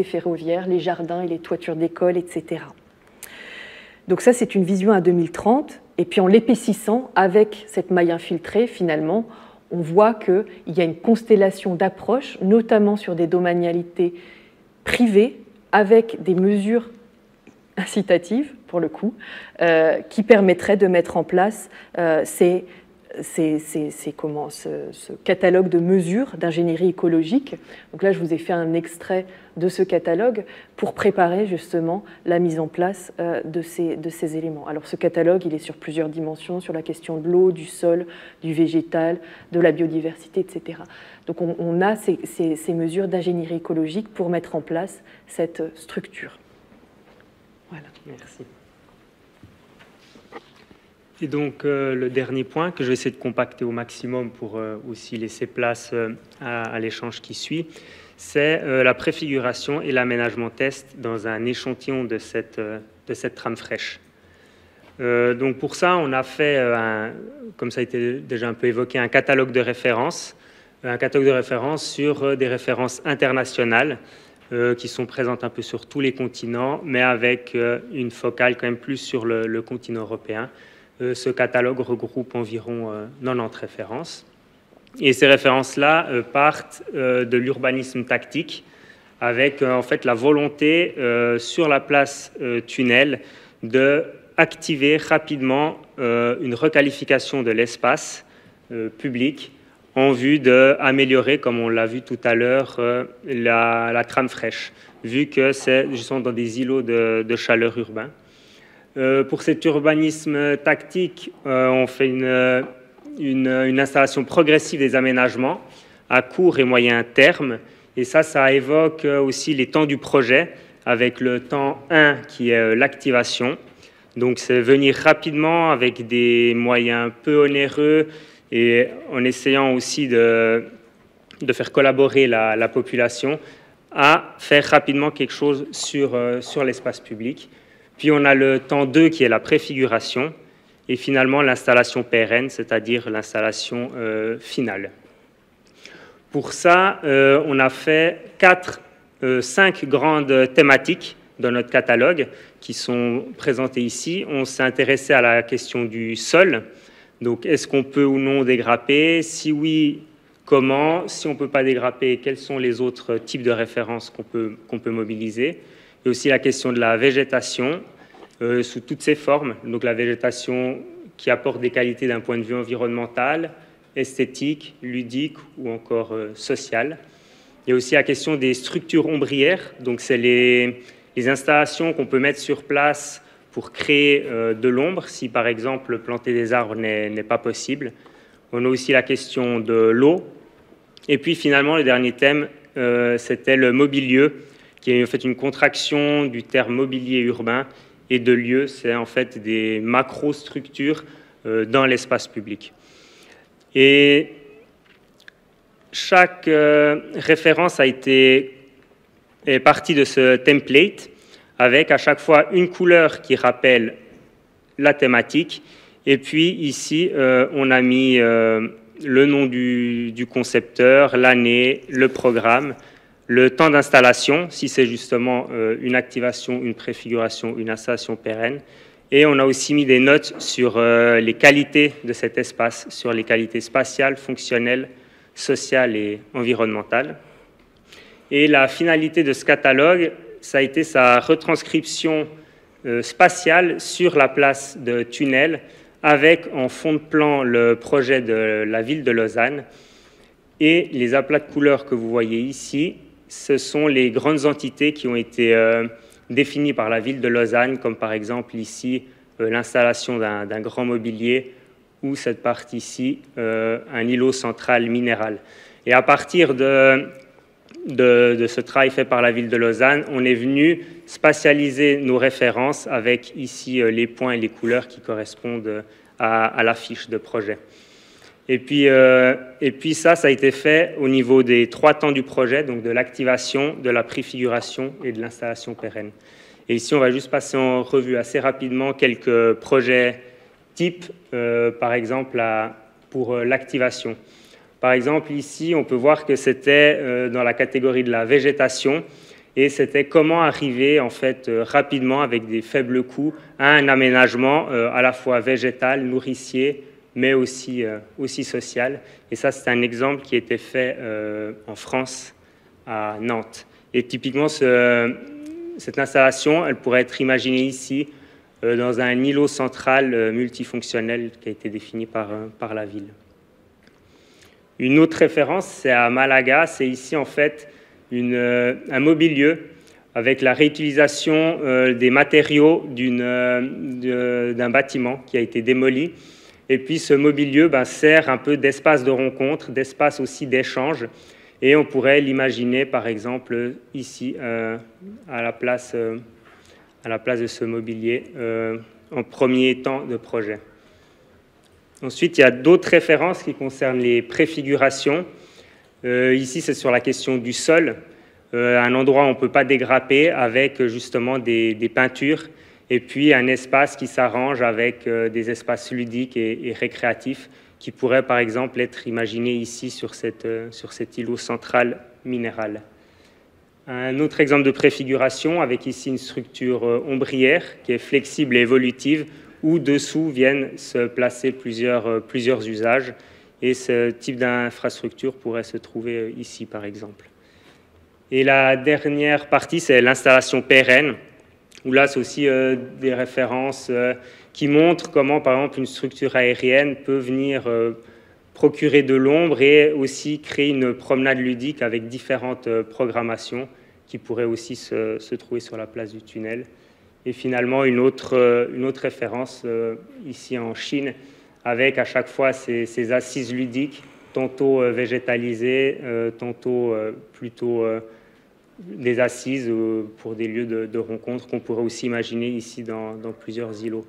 ferroviaires, les jardins et les toitures d'écoles, etc. Donc ça, c'est une vision à 2030. Et puis en l'épaississant avec cette maille infiltrée, finalement, on voit qu'il y a une constellation d'approches, notamment sur des domanialités privées, avec des mesures incitatives, pour le coup, qui permettraient de mettre en place ce catalogue de mesures d'ingénierie écologique. Donc là, je vous ai fait un extrait de ce catalogue pour préparer justement la mise en place de ces éléments. Alors ce catalogue, il est sur plusieurs dimensions, sur la question de l'eau, du sol, du végétal, de la biodiversité, etc. Donc on a ces mesures d'ingénierie écologique pour mettre en place cette structure. Voilà. Merci. Et donc, le dernier point que je vais essayer de compacter au maximum pour aussi laisser place à l'échange qui suit, c'est la préfiguration et l'aménagement test dans un échantillon de cette trame fraîche. Donc, pour ça, on a fait, comme ça a été déjà un peu évoqué, un catalogue de références sur des références internationales qui sont présentes un peu sur tous les continents, mais avec une focale quand même plus sur le continent européen. Ce catalogue regroupe environ 90 références. Et ces références-là partent de l'urbanisme tactique, avec en fait la volonté sur la place Tunnel d'activer rapidement une requalification de l'espace public en vue d'améliorer, comme on l'a vu tout à l'heure, la trame fraîche, vu que c'est justement dans des îlots de chaleur urbains. Pour cet urbanisme tactique, on fait une installation progressive des aménagements à court et moyen terme. Et ça évoque aussi les temps du projet, avec le temps 1 qui est l'activation. Donc c'est venir rapidement avec des moyens peu onéreux et en essayant aussi de faire collaborer la population à faire rapidement quelque chose sur l'espace public. Puis on a le temps 2 qui est la préfiguration et finalement l'installation pérenne, c'est-à-dire l'installation finale. Pour ça, on a fait 5 grandes thématiques dans notre catalogue qui sont présentées ici. On s'est intéressé à la question du sol, Donc, est-ce qu'on peut ou non dégrapper? Si oui, comment? Si on ne peut pas dégrapper, quels sont les autres types de références qu'on peut mobiliser? Et aussi la question de la végétation sous toutes ses formes. Donc, la végétation qui apporte des qualités d'un point de vue environnemental, esthétique, ludique ou encore social. Il y a aussi la question des structures ombrières. Donc, c'est les installations qu'on peut mettre sur place pour créer de l'ombre, si par exemple planter des arbres n'est pas possible. On a aussi la question de l'eau. Et puis finalement, le dernier thème, c'était le mobilieu, qui est en fait une contraction du terme mobilier urbain, et de lieu, c'est en fait des macrostructures dans l'espace public. Et chaque référence est partie de ce template, avec à chaque fois une couleur qui rappelle la thématique. Et puis ici, on a mis le nom du concepteur, l'année, le programme, le temps d'installation, si c'est justement une activation, une préfiguration, une installation pérenne. Et on a aussi mis des notes sur les qualités de cet espace, sur les qualités spatiales, fonctionnelles, sociales et environnementales. Et la finalité de ce catalogue, ça a été sa retranscription spatiale sur la place de Tunnel, avec en fond de plan le projet de la ville de Lausanne. Et les aplats de couleurs que vous voyez ici, ce sont les grandes entités qui ont été définies par la ville de Lausanne, comme par exemple ici l'installation d'un grand mobilier, ou cette partie-ci, un îlot central minéral. Et à partir de ce travail fait par la ville de Lausanne, on est venu spatialiser nos références avec ici les points et les couleurs qui correspondent à la fiche de projet. Et puis ça a été fait au niveau des 3 temps du projet, donc de l'activation, de la préfiguration et de l'installation pérenne. Et ici, on va juste passer en revue assez rapidement quelques projets types, par exemple pour l'activation. Par exemple, ici, on peut voir que c'était dans la catégorie de la végétation, et c'était comment arriver en fait rapidement, avec des faibles coûts, à un aménagement à la fois végétal, nourricier, mais aussi social. Et ça, c'est un exemple qui a été fait en France, à Nantes. Et typiquement, cette installation, elle pourrait être imaginée ici, dans un îlot central multifonctionnel qui a été défini par la ville. Une autre référence, c'est à Malaga. C'est ici, en fait, un mobilier avec la réutilisation des matériaux d'un bâtiment qui a été démoli. Et puis, ce mobilier sert un peu d'espace de rencontre, d'espace aussi d'échange. Et on pourrait l'imaginer, par exemple, ici, à la place de ce mobilier, en premier temps de projet. Ensuite, il y a d'autres références qui concernent les préfigurations. Ici, c'est sur la question du sol, un endroit où on ne peut pas dégrapper avec justement des peintures, et puis un espace qui s'arrange avec des espaces ludiques et récréatifs qui pourraient par exemple être imaginés ici sur cet îlot central minéral. Un autre exemple de préfiguration avec ici une structure ombrière qui est flexible et évolutive, où dessous viennent se placer plusieurs usages. Et ce type d'infrastructure pourrait se trouver ici, par exemple. Et la dernière partie, c'est l'installation pérenne, où là, c'est aussi des références qui montrent comment, par exemple, une structure aérienne peut venir procurer de l'ombre et aussi créer une promenade ludique avec différentes programmations qui pourraient aussi se trouver sur la place du Tunnel. Et finalement, une autre référence ici en Chine, avec à chaque fois ces assises ludiques, tantôt végétalisées, tantôt plutôt des assises pour des lieux de rencontre qu'on pourrait aussi imaginer ici dans plusieurs îlots.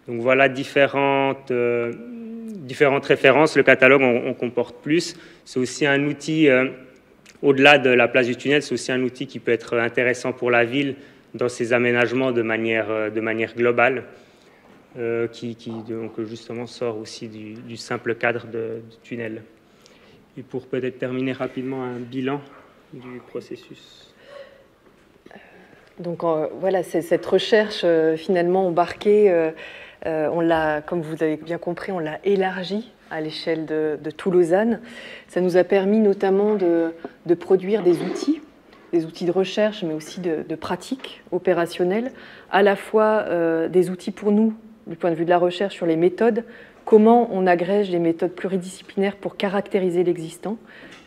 Donc voilà différentes références. Le catalogue en comporte plus. C'est aussi un outil, au-delà de la place du Tunnel, c'est aussi un outil qui peut être intéressant pour la ville dans ses aménagements de manière globale, qui donc justement sort aussi du simple cadre du tunnel. Et pour peut-être terminer rapidement, un bilan du processus. Donc voilà, c'est cette recherche finalement embarquée Comme vous avez bien compris, on l'a élargi à l'échelle de tout Lausanne. Ça nous a permis notamment de produire des outils de recherche, mais aussi de pratique opérationnelle, à la fois des outils pour nous, du point de vue de la recherche, sur les méthodes, comment on agrège des méthodes pluridisciplinaires pour caractériser l'existant.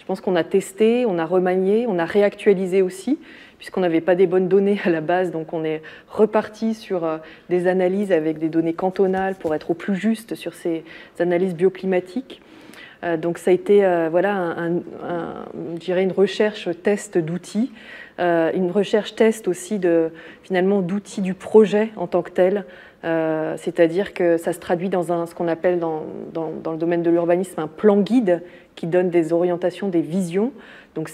Je pense qu'on a testé, on a remanié, on a réactualisé aussi, puisqu'on n'avait pas des bonnes données à la base, donc on est reparti sur des analyses avec des données cantonales pour être au plus juste sur ces analyses bioclimatiques. Donc ça a été voilà, je dirais une recherche test d'outils, une recherche test aussi finalement d'outils du projet en tant que tel, c'est-à-dire que ça se traduit dans ce qu'on appelle dans le domaine de l'urbanisme un plan guide qui donne des orientations, des visions. Donc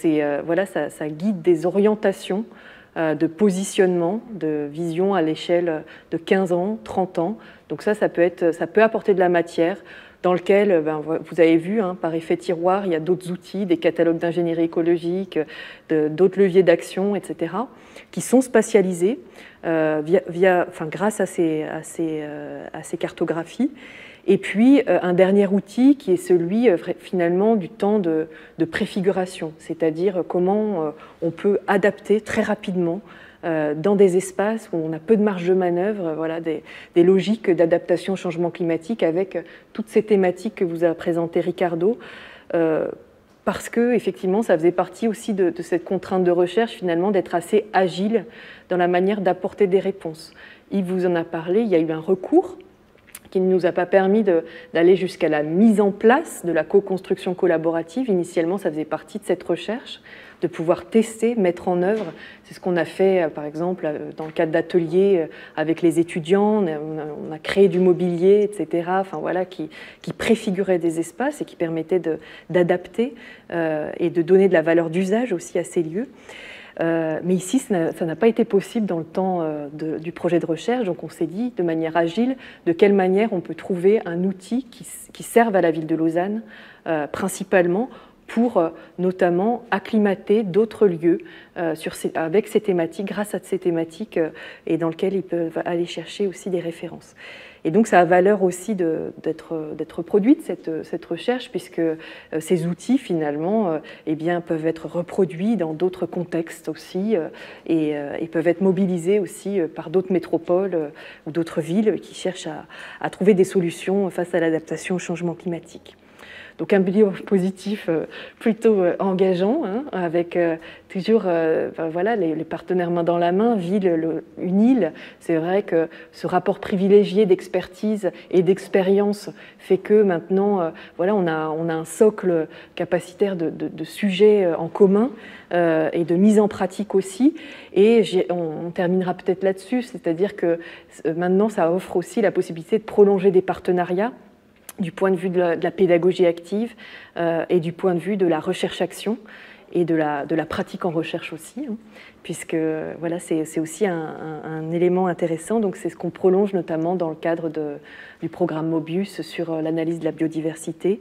voilà, ça guide des orientations de positionnement, de vision à l'échelle de 15 ans, 30 ans. Donc ça peut apporter de la matière dans lequel, vous avez vu, par effet tiroir, il y a d'autres outils, des catalogues d'ingénierie écologique, d'autres leviers d'action, etc., qui sont spatialisés grâce à ces cartographies. Et puis, un dernier outil qui est celui, finalement, du temps de préfiguration, c'est-à-dire comment on peut adapter très rapidement dans des espaces où on a peu de marge de manœuvre, voilà, des logiques d'adaptation au changement climatique avec toutes ces thématiques que vous a présentées Ricardo, parce que effectivement, ça faisait partie aussi de cette contrainte de recherche, finalement, d'être assez agile dans la manière d'apporter des réponses. Il vous en a parlé, il y a eu un recours qui ne nous a pas permis d'aller jusqu'à la mise en place de la co-construction collaborative. Initialement, ça faisait partie de cette recherche, de pouvoir tester, mettre en œuvre. C'est ce qu'on a fait, par exemple, dans le cadre d'ateliers avec les étudiants. On a créé du mobilier, etc., enfin, voilà, qui préfigurait des espaces et qui permettait d'adapter et de donner de la valeur d'usage aussi à ces lieux. Mais ici, ça n'a pas été possible dans le temps du projet de recherche, donc on s'est dit, de manière agile, de quelle manière on peut trouver un outil qui serve à la ville de Lausanne, principalement, pour notamment acclimater d'autres lieux avec ces thématiques, grâce à ces thématiques, et dans lesquelles ils peuvent aller chercher aussi des références. Et donc ça a valeur aussi d'être produite, cette recherche, puisque ces outils, finalement, peuvent être reproduits dans d'autres contextes aussi, et peuvent être mobilisés aussi par d'autres métropoles ou d'autres villes qui cherchent à trouver des solutions face à l'adaptation au changement climatique. Donc un bilan positif plutôt engageant, avec toujours voilà, les partenaires main dans la main, une île. C'est vrai que ce rapport privilégié d'expertise et d'expérience fait que maintenant, voilà, on a un socle capacitaire de sujets en commun et de mise en pratique aussi. Et on terminera peut-être là-dessus, c'est-à-dire que maintenant, ça offre aussi la possibilité de prolonger des partenariats du point de vue de la pédagogie active et du point de vue de la recherche-action et de la pratique en recherche aussi, puisque voilà, c'est aussi un élément intéressant. Donc c'est ce qu'on prolonge notamment dans le cadre du programme Mobius sur l'analyse de la biodiversité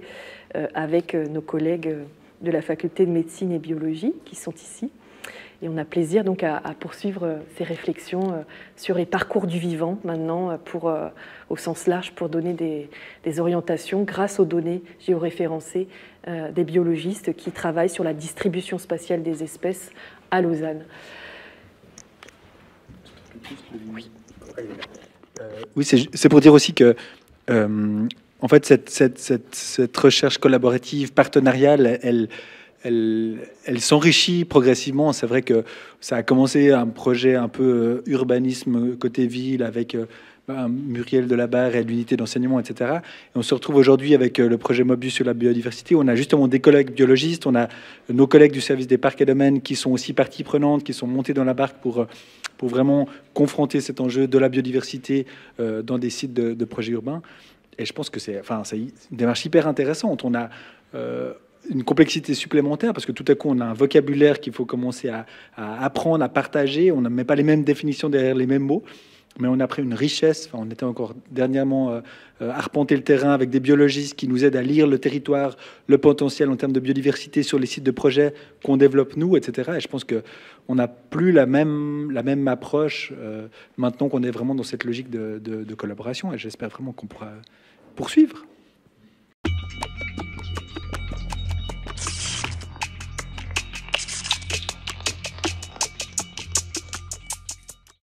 avec nos collègues de la faculté de médecine et biologie qui sont ici. Et on a plaisir donc à poursuivre ces réflexions sur les parcours du vivant maintenant, au sens large, pour donner des orientations grâce aux données géoréférencées des biologistes qui travaillent sur la distribution spatiale des espèces à Lausanne. Oui, c'est pour dire aussi que en fait, cette recherche collaborative, partenariale, elle s'enrichit progressivement. C'est vrai que ça a commencé un projet un peu urbanisme côté ville avec Muriel Delabarre et l'unité d'enseignement, etc. Et on se retrouve aujourd'hui avec le projet Mobius sur la biodiversité. On a justement des collègues biologistes, on a nos collègues du service des parcs et domaines qui sont aussi partie prenante, qui sont montés dans la barque pour vraiment confronter cet enjeu de la biodiversité dans des sites de projets urbains. Et je pense que c'est une démarche hyper intéressante. On a une complexité supplémentaire parce que tout à coup on a un vocabulaire qu'il faut commencer à apprendre, à partager. On ne met pas les mêmes définitions derrière les mêmes mots. mais on a pris une richesse. Enfin, on était encore dernièrement arpenter le terrain avec des biologistes qui nous aident à lire le territoire, le potentiel en termes de biodiversité sur les sites de projet qu'on développe nous, etc. Et je pense qu'on n'a plus la même approche maintenant qu'on est vraiment dans cette logique de collaboration. Et j'espère vraiment qu'on pourra poursuivre.